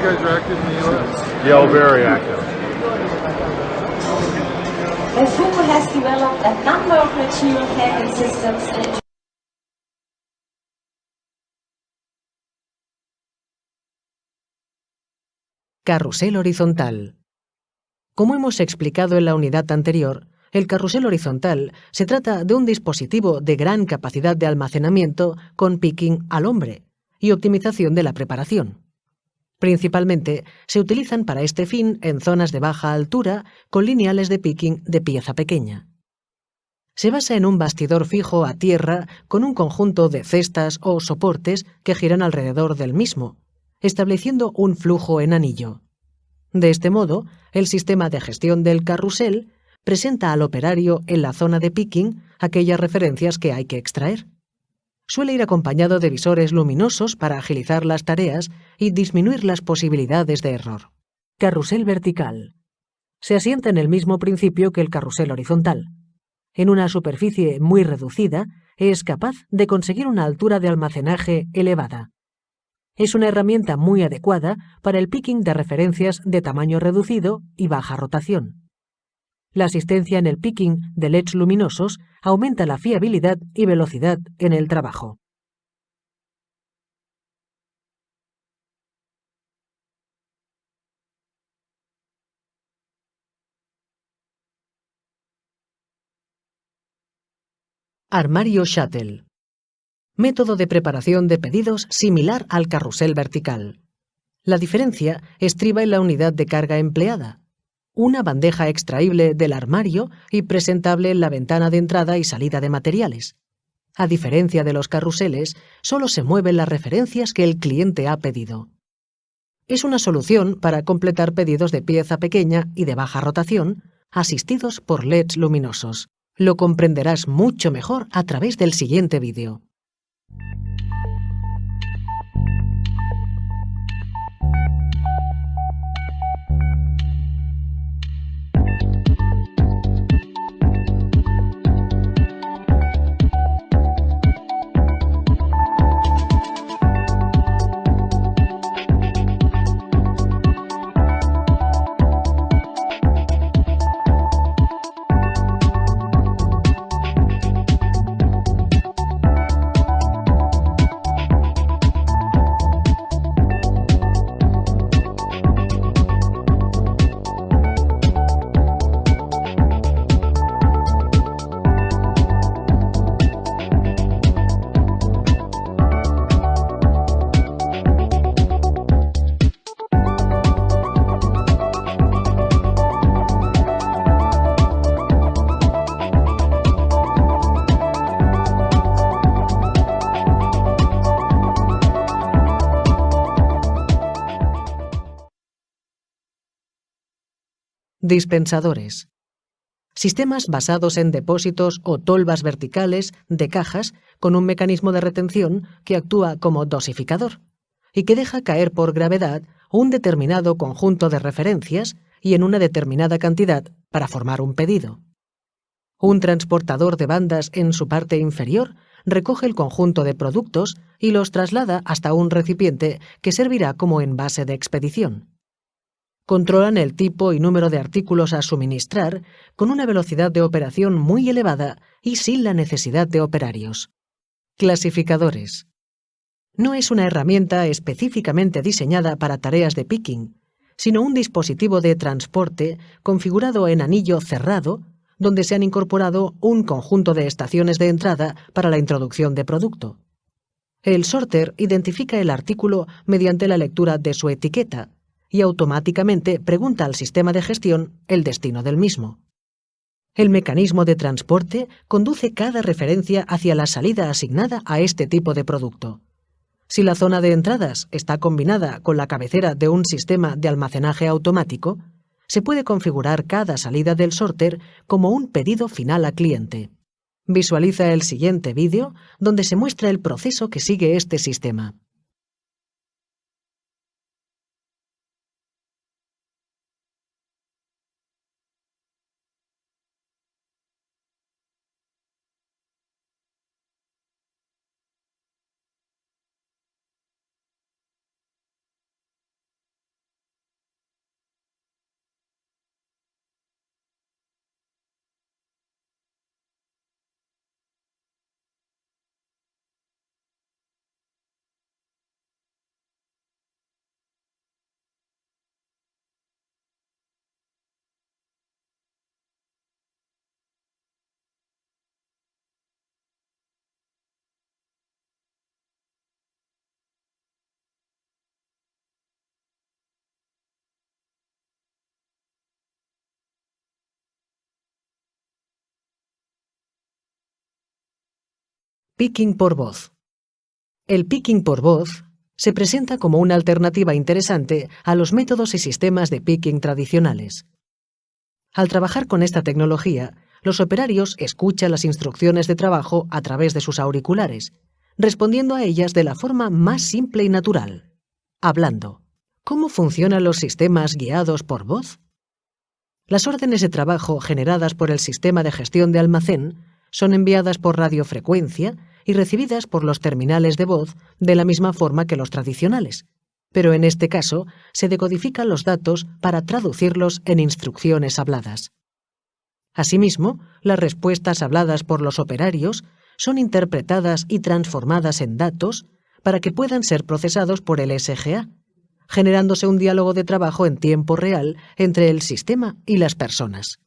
guys are active in the U.S. Yeah, very active. Fuku has developed a number of material handling systems and Carrusel horizontal. Como hemos explicado en la unidad anterior, el carrusel horizontal se trata de un dispositivo de gran capacidad de almacenamiento con picking al hombre y optimización de la preparación. Principalmente se utilizan para este fin en zonas de baja altura con lineales de picking de pieza pequeña. Se basa en un bastidor fijo a tierra con un conjunto de cestas o soportes que giran alrededor del mismo, estableciendo un flujo en anillo. De este modo, el sistema de gestión del carrusel presenta al operario en la zona de picking aquellas referencias que hay que extraer. Suele ir acompañado de visores luminosos para agilizar las tareas y disminuir las posibilidades de error. Carrusel vertical. Se asienta en el mismo principio que el carrusel horizontal. En una superficie muy reducida, es capaz de conseguir una altura de almacenaje elevada. Es una herramienta muy adecuada para el picking de referencias de tamaño reducido y baja rotación. La asistencia en el picking de LEDs luminosos aumenta la fiabilidad y velocidad en el trabajo. Armario Shuttle. Método de preparación de pedidos similar al carrusel vertical. La diferencia estriba en la unidad de carga empleada. Una bandeja extraíble del armario y presentable en la ventana de entrada y salida de materiales. A diferencia de los carruseles, solo se mueven las referencias que el cliente ha pedido. Es una solución para completar pedidos de pieza pequeña y de baja rotación, asistidos por LEDs luminosos. Lo comprenderás mucho mejor a través del siguiente vídeo. Dispensadores. Sistemas basados en depósitos o tolvas verticales de cajas con un mecanismo de retención que actúa como dosificador y que deja caer por gravedad un determinado conjunto de referencias y en una determinada cantidad para formar un pedido. Un transportador de bandas en su parte inferior recoge el conjunto de productos y los traslada hasta un recipiente que servirá como envase de expedición. Controlan el tipo y número de artículos a suministrar con una velocidad de operación muy elevada y sin la necesidad de operarios. Clasificadores. No es una herramienta específicamente diseñada para tareas de picking, sino un dispositivo de transporte configurado en anillo cerrado, donde se han incorporado un conjunto de estaciones de entrada para la introducción de producto. El sorter identifica el artículo mediante la lectura de su etiqueta y automáticamente pregunta al sistema de gestión el destino del mismo. El mecanismo de transporte conduce cada referencia hacia la salida asignada a este tipo de producto. Si la zona de entradas está combinada con la cabecera de un sistema de almacenaje automático, se puede configurar cada salida del sorter como un pedido final a cliente. Visualiza el siguiente vídeo donde se muestra el proceso que sigue este sistema. Picking por voz. El picking por voz se presenta como una alternativa interesante a los métodos y sistemas de picking tradicionales. Al trabajar con esta tecnología, los operarios escuchan las instrucciones de trabajo a través de sus auriculares, respondiendo a ellas de la forma más simple y natural, hablando. ¿Cómo funcionan los sistemas guiados por voz? Las órdenes de trabajo generadas por el sistema de gestión de almacén son enviadas por radiofrecuencia y recibidas por los terminales de voz de la misma forma que los tradicionales, pero en este caso se decodifican los datos para traducirlos en instrucciones habladas. Asimismo, las respuestas habladas por los operarios son interpretadas y transformadas en datos para que puedan ser procesados por el SGA, generándose un diálogo de trabajo en tiempo real entre el sistema y las personas.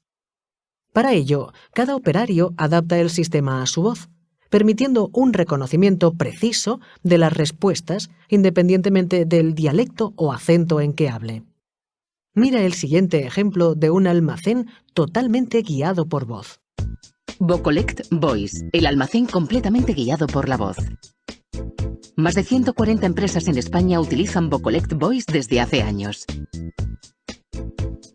Para ello, cada operario adapta el sistema a su voz, permitiendo un reconocimiento preciso de las respuestas independientemente del dialecto o acento en que hable. Mira el siguiente ejemplo de un almacén totalmente guiado por voz. Vocollect Voice, el almacén completamente guiado por la voz. Más de 140 empresas en España utilizan Vocollect Voice desde hace años.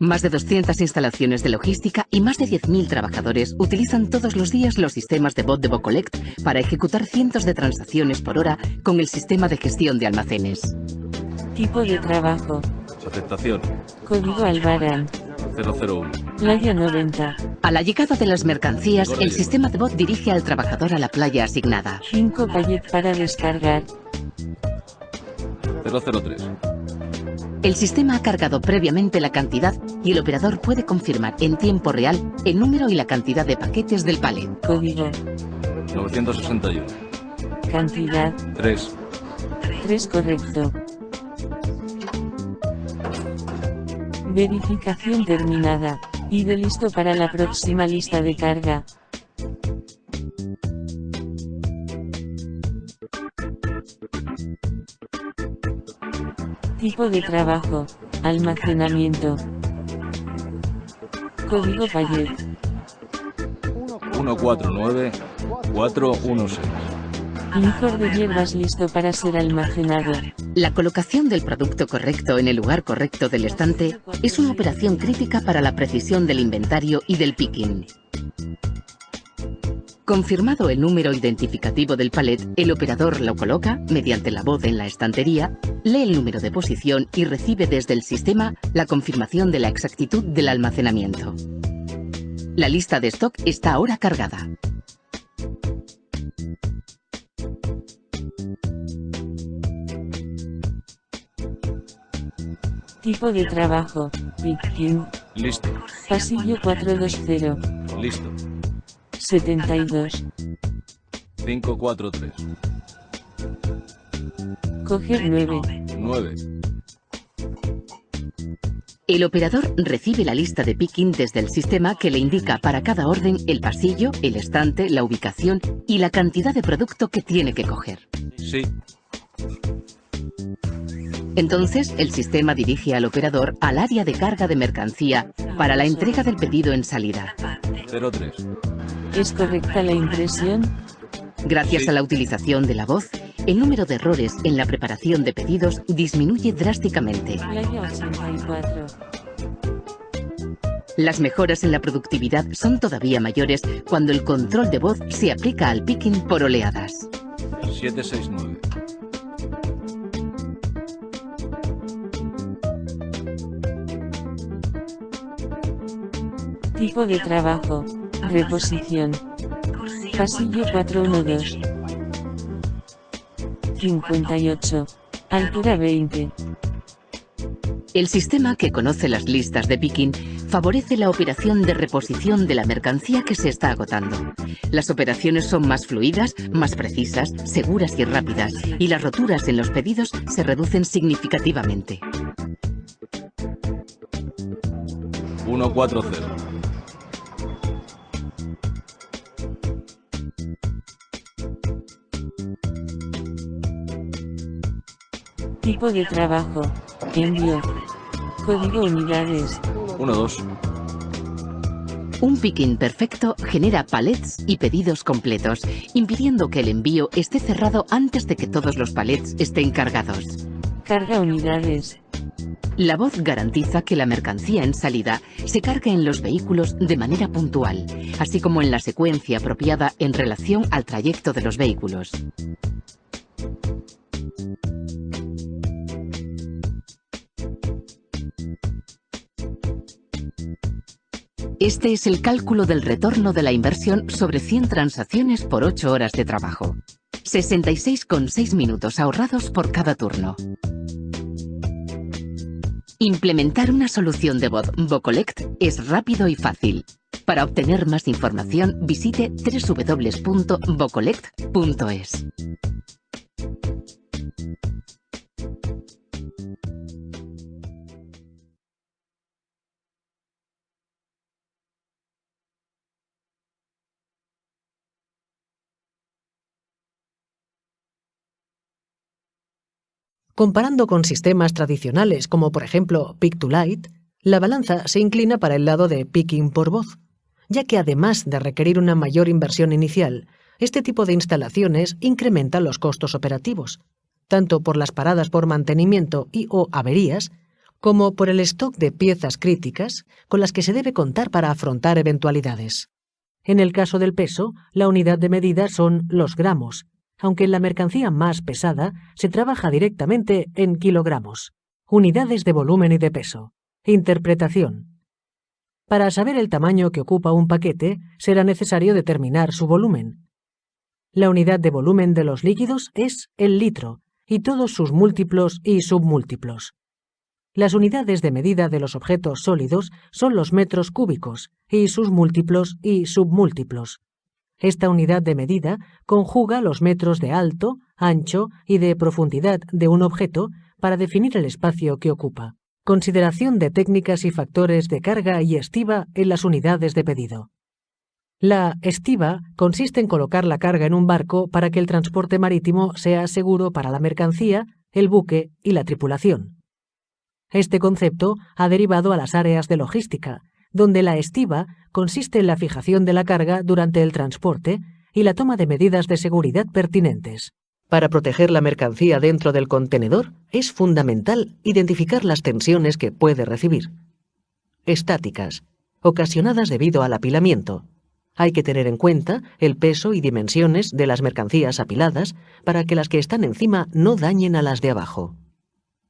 Más de 200 instalaciones de logística y más de 10.000 trabajadores utilizan todos los días los sistemas de voz de Vocollect para ejecutar cientos de transacciones por hora con el sistema de gestión de almacenes. Tipo de trabajo. Aceptación. Código Albarán. 001. Playa 90. A la llegada de las mercancías, el sistema de voz dirige al trabajador a la playa asignada. 5 pallet para descargar. 003. El sistema ha cargado previamente la cantidad y el operador puede confirmar en tiempo real el número y la cantidad de paquetes del palet. Código. 961. Cantidad. 3. 3 correcto. Verificación terminada. Pide listo para la próxima lista de carga. Tipo de trabajo. Almacenamiento. Código pallet. 149 416. Licor de hierbas listo para ser almacenado. La colocación del producto correcto en el lugar correcto del estante es una operación crítica para la precisión del inventario y del picking. Confirmado el número identificativo del palet, el operador lo coloca, mediante la voz en la estantería, lee el número de posición y recibe desde el sistema la confirmación de la exactitud del almacenamiento. La lista de stock está ahora cargada. Tipo de trabajo. Picking. Listo. Pasillo 420. Listo. 72. 543. Coger 9. 9. El operador recibe la lista de picking desde el sistema que le indica para cada orden el pasillo, el estante, la ubicación y la cantidad de producto que tiene que coger. Sí. Entonces, el sistema dirige al operador al área de carga de mercancía para la entrega del pedido en salida. 03. ¿Es correcta la impresión? Gracias Sí. a la utilización de la voz, el número de errores en la preparación de pedidos disminuye drásticamente. Playa 84. Las mejoras en la productividad son todavía mayores cuando el control de voz se aplica al picking por oleadas. 769. Tipo de trabajo. Reposición. Pasillo 412. 58. Altura 20. El sistema que conoce las listas de picking favorece la operación de reposición de la mercancía que se está agotando. Las operaciones son más fluidas, más precisas, seguras y rápidas, y las roturas en los pedidos se reducen significativamente. 140. Tipo de trabajo. Envío. Código unidades. 12. Un picking perfecto genera palets y pedidos completos, impidiendo que el envío esté cerrado antes de que todos los palets estén cargados. Carga unidades. La voz garantiza que la mercancía en salida se cargue en los vehículos de manera puntual, así como en la secuencia apropiada en relación al trayecto de los vehículos. Este es el cálculo del retorno de la inversión sobre 100 transacciones por 8 horas de trabajo. 66,6 minutos ahorrados por cada turno. Implementar una solución de voz Vocollect es rápido y fácil. Para obtener más información, visite www.vocollect.es. Comparando con sistemas tradicionales como por ejemplo Pick-to-Light, la balanza se inclina para el lado de picking por voz, ya que además de requerir una mayor inversión inicial, este tipo de instalaciones incrementa los costos operativos, tanto por las paradas por mantenimiento y o averías, como por el stock de piezas críticas con las que se debe contar para afrontar eventualidades. En el caso del peso, la unidad de medida son los gramos, aunque en la mercancía más pesada se trabaja directamente en kilogramos. Unidades de volumen y de peso. Interpretación. Para saber el tamaño que ocupa un paquete, será necesario determinar su volumen. La unidad de volumen de los líquidos es el litro, y todos sus múltiplos y submúltiplos. Las unidades de medida de los objetos sólidos son los metros cúbicos, y sus múltiplos y submúltiplos. Esta unidad de medida conjuga los metros de alto, ancho y de profundidad de un objeto para definir el espacio que ocupa. Consideración de técnicas y factores de carga y estiba en las unidades de pedido. La estiba consiste en colocar la carga en un barco para que el transporte marítimo sea seguro para la mercancía, el buque y la tripulación. Este concepto ha derivado a las áreas de logística, donde la estiba consiste en la fijación de la carga durante el transporte y la toma de medidas de seguridad pertinentes. Para proteger la mercancía dentro del contenedor, es fundamental identificar las tensiones que puede recibir. Estáticas, ocasionadas debido al apilamiento. Hay que tener en cuenta el peso y dimensiones de las mercancías apiladas para que las que están encima no dañen a las de abajo.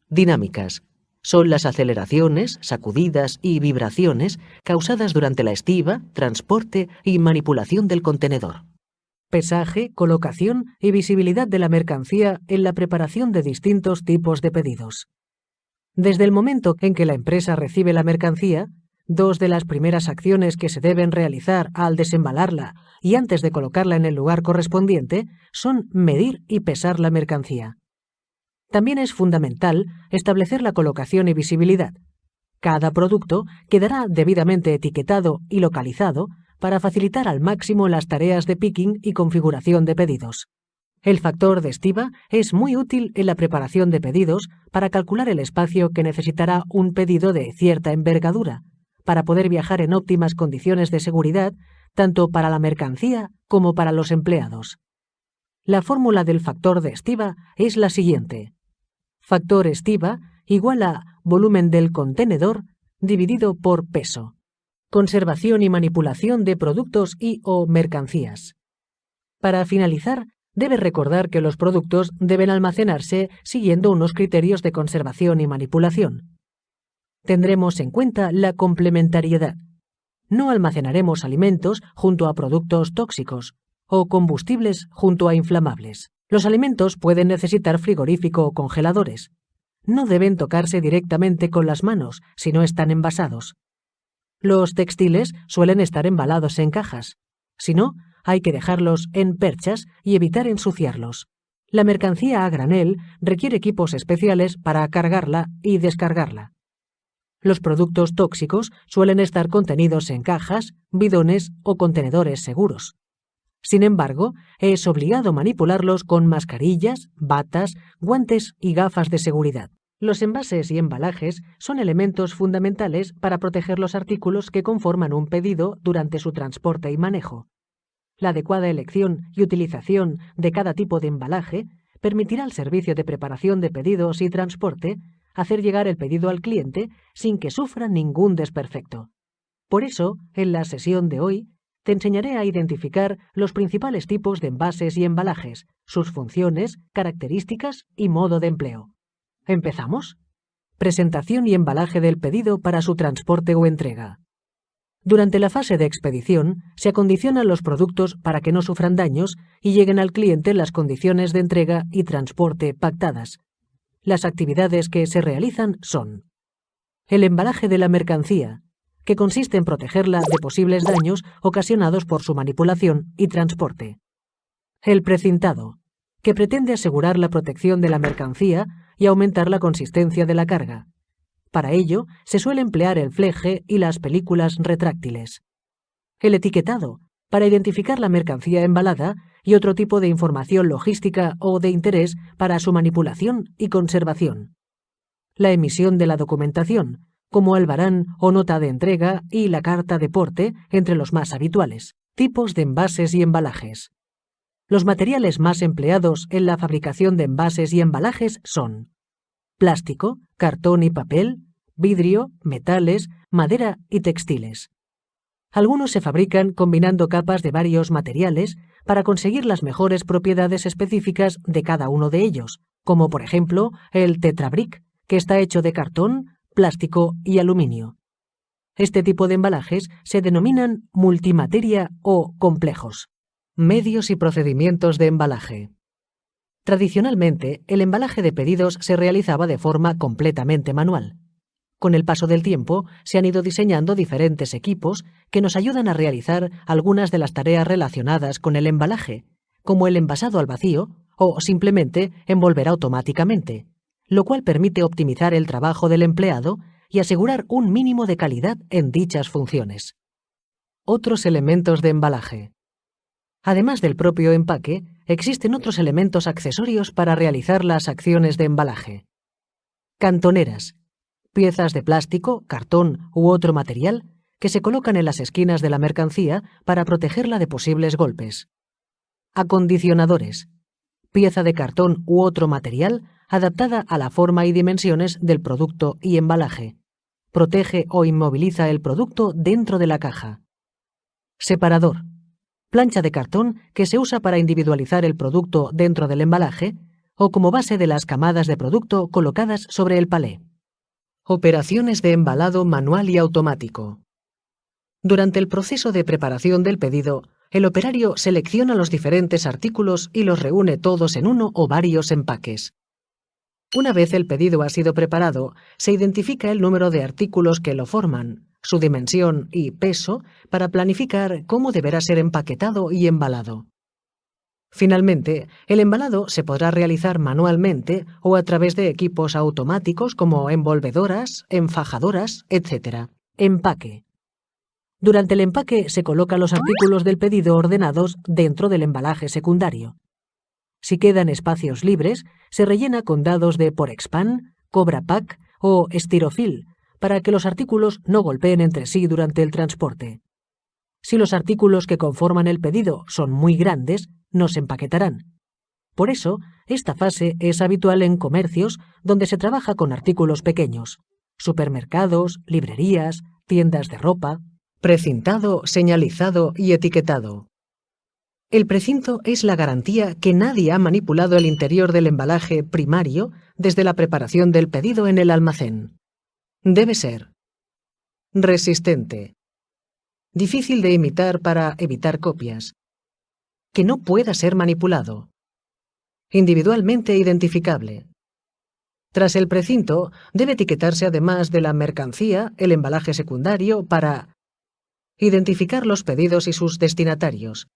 Dinámicas. Son las aceleraciones, sacudidas y vibraciones causadas durante la estiba, transporte y manipulación del contenedor. Pesaje, colocación y visibilidad de la mercancía en la preparación de distintos tipos de pedidos. Desde el momento en que la empresa recibe la mercancía, dos de las primeras acciones que se deben realizar al desembalarla y antes de colocarla en el lugar correspondiente son medir y pesar la mercancía. También es fundamental establecer la colocación y visibilidad. Cada producto quedará debidamente etiquetado y localizado para facilitar al máximo las tareas de picking y configuración de pedidos. El factor de estiba es muy útil en la preparación de pedidos para calcular el espacio que necesitará un pedido de cierta envergadura, para poder viajar en óptimas condiciones de seguridad, tanto para la mercancía como para los empleados. La fórmula del factor de estiba es la siguiente. Factor estiba igual a volumen del contenedor dividido por peso. Conservación y manipulación de productos y/o mercancías. Para finalizar, debe recordar que los productos deben almacenarse siguiendo unos criterios de conservación y manipulación. Tendremos en cuenta la complementariedad. No almacenaremos alimentos junto a productos tóxicos o combustibles junto a inflamables. Los alimentos pueden necesitar frigorífico o congeladores. No deben tocarse directamente con las manos si no están envasados. Los textiles suelen estar embalados en cajas. Si no, hay que dejarlos en perchas y evitar ensuciarlos. La mercancía a granel requiere equipos especiales para cargarla y descargarla. Los productos tóxicos suelen estar contenidos en cajas, bidones o contenedores seguros. Sin embargo, es obligado manipularlos con mascarillas, batas, guantes y gafas de seguridad. Los envases y embalajes son elementos fundamentales para proteger los artículos que conforman un pedido durante su transporte y manejo. La adecuada elección y utilización de cada tipo de embalaje permitirá al servicio de preparación de pedidos y transporte hacer llegar el pedido al cliente sin que sufra ningún desperfecto. Por eso, en la sesión de hoy, te enseñaré a identificar los principales tipos de envases y embalajes, sus funciones, características y modo de empleo. ¿Empezamos? Presentación y embalaje del pedido para su transporte o entrega. Durante la fase de expedición, se acondicionan los productos para que no sufran daños y lleguen al cliente en las condiciones de entrega y transporte pactadas. Las actividades que se realizan son: el embalaje de la mercancía, que consiste en protegerla de posibles daños ocasionados por su manipulación y transporte. El precintado, que pretende asegurar la protección de la mercancía y aumentar la consistencia de la carga. Para ello, se suele emplear el fleje y las películas retráctiles. El etiquetado, para identificar la mercancía embalada y otro tipo de información logística o de interés para su manipulación y conservación. La emisión de la documentación, como albarán o nota de entrega y la carta de porte, entre los más habituales. Tipos de envases y embalajes. Los materiales más empleados en la fabricación de envases y embalajes son plástico, cartón y papel, vidrio, metales, madera y textiles. Algunos se fabrican combinando capas de varios materiales para conseguir las mejores propiedades específicas de cada uno de ellos, como por ejemplo el Tetrabric, que está hecho de cartón, plástico y aluminio. Este tipo de embalajes se denominan multimateria o complejos. Medios y procedimientos de embalaje. Tradicionalmente, el embalaje de pedidos se realizaba de forma completamente manual. Con el paso del tiempo, se han ido diseñando diferentes equipos que nos ayudan a realizar algunas de las tareas relacionadas con el embalaje, como el envasado al vacío o simplemente envolver automáticamente, lo cual permite optimizar el trabajo del empleado y asegurar un mínimo de calidad en dichas funciones. Otros elementos de embalaje. Además del propio empaque, existen otros elementos accesorios para realizar las acciones de embalaje. Cantoneras. Piezas de plástico, cartón u otro material que se colocan en las esquinas de la mercancía para protegerla de posibles golpes. Acondicionadores. Pieza de cartón u otro material adaptada a la forma y dimensiones del producto y embalaje. Protege o inmoviliza el producto dentro de la caja. Separador. Plancha de cartón que se usa para individualizar el producto dentro del embalaje o como base de las camadas de producto colocadas sobre el palé. Operaciones de embalado manual y automático. Durante el proceso de preparación del pedido, el operario selecciona los diferentes artículos y los reúne todos en uno o varios empaques. Una vez el pedido ha sido preparado, se identifica el número de artículos que lo forman, su dimensión y peso para planificar cómo deberá ser empaquetado y embalado. Finalmente, el embalado se podrá realizar manualmente o a través de equipos automáticos como envolvedoras, enfajadoras, etc. Empaque. Durante el empaque se colocan los artículos del pedido ordenados dentro del embalaje secundario. Si quedan espacios libres, se rellena con dados de Porexpan, Cobra Pack o Estirofil para que los artículos no golpeen entre sí durante el transporte. Si los artículos que conforman el pedido son muy grandes, no se empaquetarán. Por eso, esta fase es habitual en comercios donde se trabaja con artículos pequeños: supermercados, librerías, tiendas de ropa. Precintado, señalizado y etiquetado. El precinto es la garantía que nadie ha manipulado el interior del embalaje primario desde la preparación del pedido en el almacén. Debe ser resistente, difícil de imitar para evitar copias, que no pueda ser manipulado, individualmente identificable. Tras el precinto, debe etiquetarse además de la mercancía el embalaje secundario para identificar los pedidos y sus destinatarios.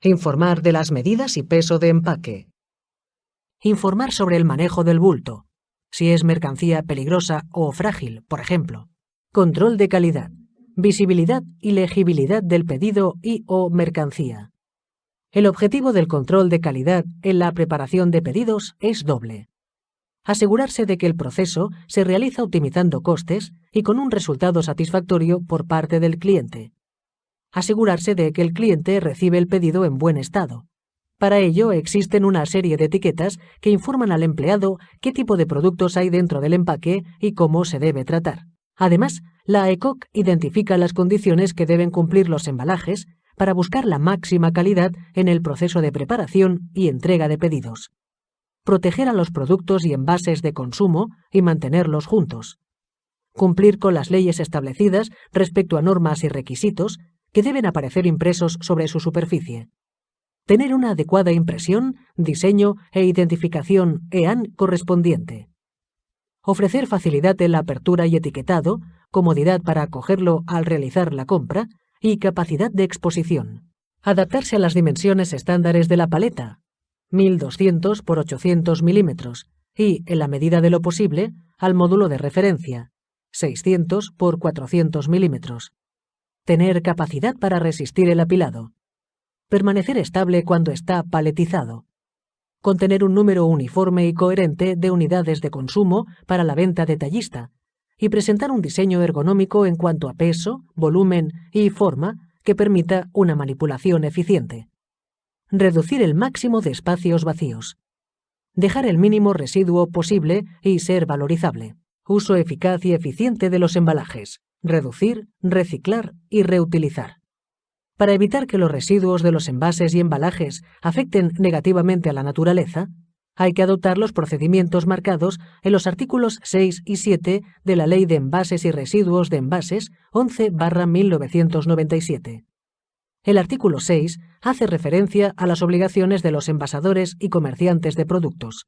Informar de las medidas y peso de empaque. Informar sobre el manejo del bulto, si es mercancía peligrosa o frágil, por ejemplo. Control de calidad, visibilidad y legibilidad del pedido y/o mercancía. El objetivo del control de calidad en la preparación de pedidos es doble: asegurarse de que el proceso se realiza optimizando costes y con un resultado satisfactorio por parte del cliente. Asegurarse de que el cliente recibe el pedido en buen estado. Para ello existen una serie de etiquetas que informan al empleado qué tipo de productos hay dentro del empaque y cómo se debe tratar. Además, la ECOC identifica las condiciones que deben cumplir los embalajes para buscar la máxima calidad en el proceso de preparación y entrega de pedidos. Proteger a los productos y envases de consumo y mantenerlos juntos. Cumplir con las leyes establecidas respecto a normas y requisitos que deben aparecer impresos sobre su superficie. Tener una adecuada impresión, diseño e identificación EAN correspondiente. Ofrecer facilidad en la apertura y etiquetado, comodidad para acogerlo al realizar la compra y capacidad de exposición. Adaptarse a las dimensiones estándares de la paleta, 1200 por 800 milímetros, y, en la medida de lo posible, al módulo de referencia, 600 por 400 milímetros. Tener capacidad para resistir el apilado. Permanecer estable cuando está paletizado. Contener un número uniforme y coherente de unidades de consumo para la venta detallista, y presentar un diseño ergonómico en cuanto a peso, volumen y forma que permita una manipulación eficiente. Reducir el máximo de espacios vacíos. Dejar el mínimo residuo posible y ser valorizable. Uso eficaz y eficiente de los embalajes. Reducir, reciclar y reutilizar. Para evitar que los residuos de los envases y embalajes afecten negativamente a la naturaleza, hay que adoptar los procedimientos marcados en los artículos 6 y 7 de la Ley de Envases y Residuos de Envases 11/1997. El artículo 6 hace referencia a las obligaciones de los envasadores y comerciantes de productos.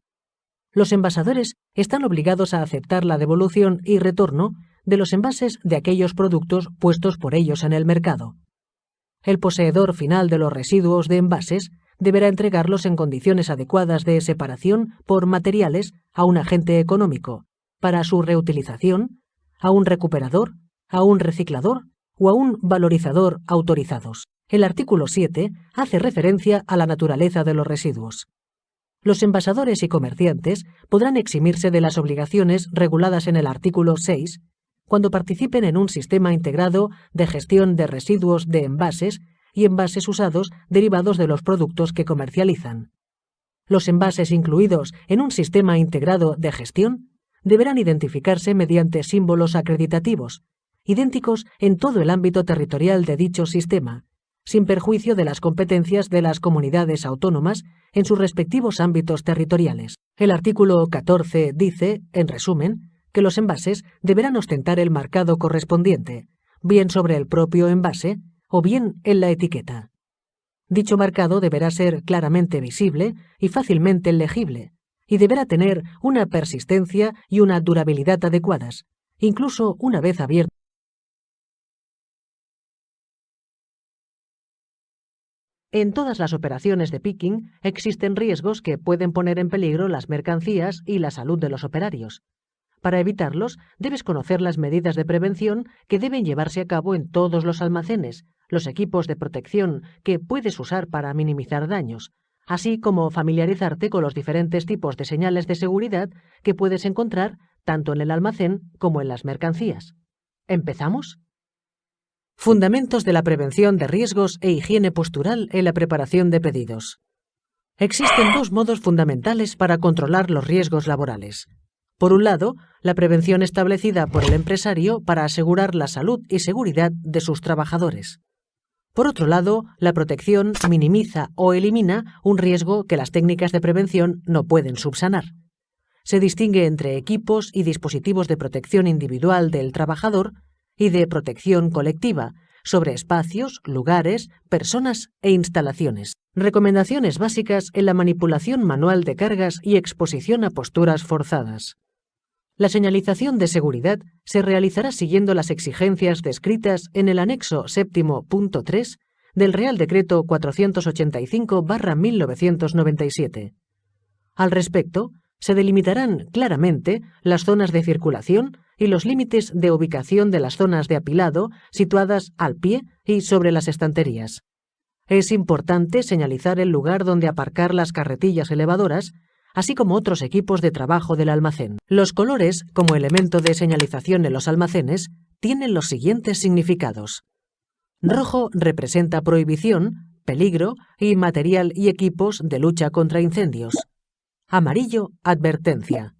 Los envasadores están obligados a aceptar la devolución y retorno de los envases de aquellos productos puestos por ellos en el mercado. El poseedor final de los residuos de envases deberá entregarlos en condiciones adecuadas de separación por materiales a un agente económico, para su reutilización, a un recuperador, a un reciclador o a un valorizador autorizados. El artículo 7 hace referencia a la naturaleza de los residuos. Los envasadores y comerciantes podrán eximirse de las obligaciones reguladas en el artículo 6 cuando participen en un sistema integrado de gestión de residuos de envases y envases usados derivados de los productos que comercializan. Los envases incluidos en un sistema integrado de gestión deberán identificarse mediante símbolos acreditativos, idénticos en todo el ámbito territorial de dicho sistema, sin perjuicio de las competencias de las comunidades autónomas en sus respectivos ámbitos territoriales. El artículo 14 dice, en resumen, que los envases deberán ostentar el marcado correspondiente, bien sobre el propio envase o bien en la etiqueta. Dicho marcado deberá ser claramente visible y fácilmente legible, y deberá tener una persistencia y una durabilidad adecuadas, incluso una vez abierto. En todas las operaciones de picking existen riesgos que pueden poner en peligro las mercancías y la salud de los operarios. Para evitarlos, debes conocer las medidas de prevención que deben llevarse a cabo en todos los almacenes, los equipos de protección que puedes usar para minimizar daños, así como familiarizarte con los diferentes tipos de señales de seguridad que puedes encontrar tanto en el almacén como en las mercancías. ¿Empezamos? Fundamentos de la prevención de riesgos e higiene postural en la preparación de pedidos. Existen dos modos fundamentales para controlar los riesgos laborales. Por un lado, la prevención establecida por el empresario para asegurar la salud y seguridad de sus trabajadores. Por otro lado, la protección minimiza o elimina un riesgo que las técnicas de prevención no pueden subsanar. Se distingue entre equipos y dispositivos de protección individual del trabajador y de protección colectiva sobre espacios, lugares, personas e instalaciones. Recomendaciones básicas en la manipulación manual de cargas y exposición a posturas forzadas. La señalización de seguridad se realizará siguiendo las exigencias descritas en el anexo 7.3 del Real Decreto 485/1997. Al respecto, se delimitarán claramente las zonas de circulación y los límites de ubicación de las zonas de apilado situadas al pie y sobre las estanterías. Es importante señalizar el lugar donde aparcar las carretillas elevadoras, así como otros equipos de trabajo del almacén. Los colores, como elemento de señalización en los almacenes, tienen los siguientes significados. Rojo representa prohibición, peligro y material y equipos de lucha contra incendios. Amarillo, advertencia.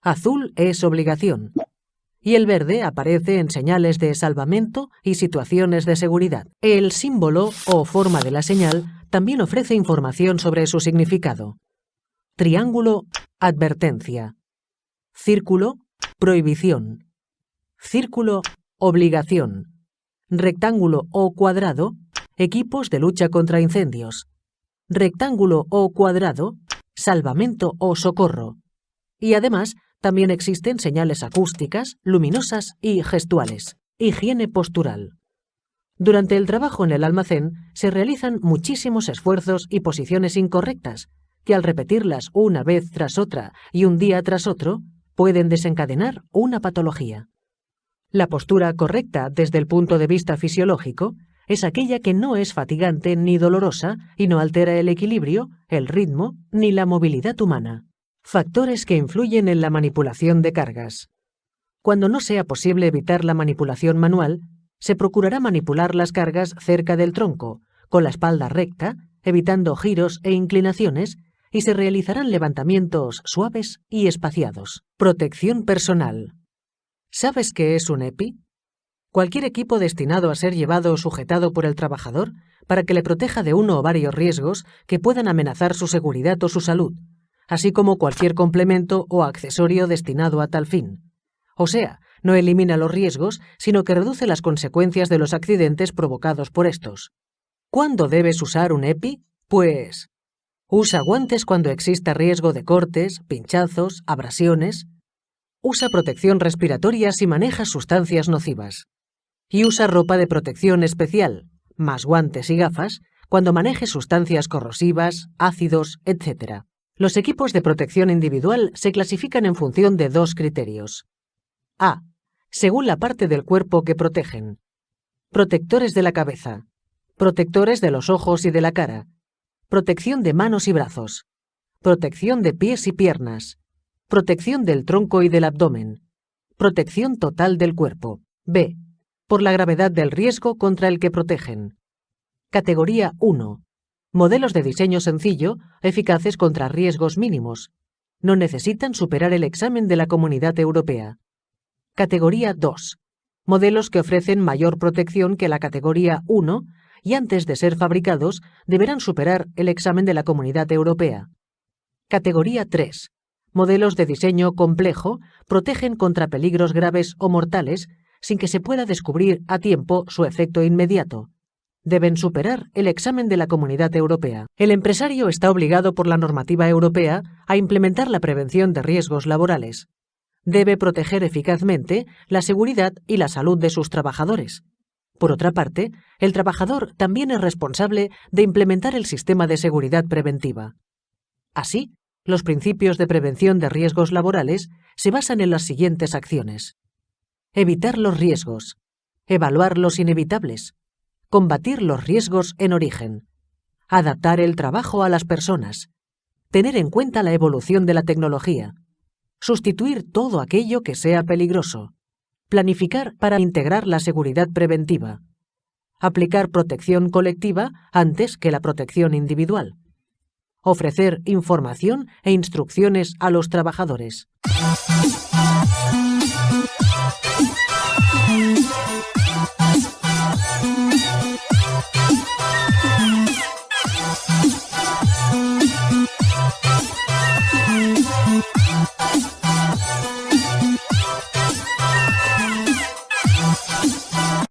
Azul es obligación. Y el verde aparece en señales de salvamento y situaciones de seguridad. El símbolo o forma de la señal también ofrece información sobre su significado. Triángulo, advertencia. Círculo, prohibición. Círculo, obligación. Rectángulo o cuadrado, equipos de lucha contra incendios. Rectángulo o cuadrado, salvamento o socorro. Y además, también existen señales acústicas, luminosas y gestuales. Higiene postural. Durante el trabajo en el almacén se realizan muchísimos esfuerzos y posiciones incorrectas, que al repetirlas una vez tras otra y un día tras otro, pueden desencadenar una patología. La postura correcta desde el punto de vista fisiológico es aquella que no es fatigante ni dolorosa y no altera el equilibrio, el ritmo ni la movilidad humana. Factores que influyen en la manipulación de cargas. Cuando no sea posible evitar la manipulación manual, se procurará manipular las cargas cerca del tronco, con la espalda recta, evitando giros e inclinaciones, y se realizarán levantamientos suaves y espaciados. Protección personal. ¿Sabes qué es un EPI? Cualquier equipo destinado a ser llevado o sujetado por el trabajador para que le proteja de uno o varios riesgos que puedan amenazar su seguridad o su salud, así como cualquier complemento o accesorio destinado a tal fin. O sea, no elimina los riesgos, sino que reduce las consecuencias de los accidentes provocados por estos. ¿Cuándo debes usar un EPI? Pues usa guantes cuando exista riesgo de cortes, pinchazos, abrasiones. Usa protección respiratoria si manejas sustancias nocivas. Y usa ropa de protección especial, más guantes y gafas, cuando manejes sustancias corrosivas, ácidos, etc. Los equipos de protección individual se clasifican en función de dos criterios. A. Según la parte del cuerpo que protegen. Protectores de la cabeza. Protectores de los ojos y de la cara. Protección de manos y brazos. Protección de pies y piernas. Protección del tronco y del abdomen. Protección total del cuerpo. B. Por la gravedad del riesgo contra el que protegen. Categoría 1. Modelos de diseño sencillo, eficaces contra riesgos mínimos. No necesitan superar el examen de la Comunidad Europea. Categoría 2. Modelos que ofrecen mayor protección que la categoría 1 y antes de ser fabricados deberán superar el examen de la Comunidad Europea. Categoría 3. Modelos de diseño complejo protegen contra peligros graves o mortales sin que se pueda descubrir a tiempo su efecto inmediato. Deben superar el examen de la Comunidad Europea. El empresario está obligado por la normativa europea a implementar la prevención de riesgos laborales. Debe proteger eficazmente la seguridad y la salud de sus trabajadores. Por otra parte, el trabajador también es responsable de implementar el sistema de seguridad preventiva. Así, los principios de prevención de riesgos laborales se basan en las siguientes acciones. Evitar los riesgos. Evaluar los inevitables. Combatir los riesgos en origen. Adaptar el trabajo a las personas. Tener en cuenta la evolución de la tecnología. Sustituir todo aquello que sea peligroso. Planificar para integrar la seguridad preventiva. Aplicar protección colectiva antes que la protección individual. Ofrecer información e instrucciones a los trabajadores.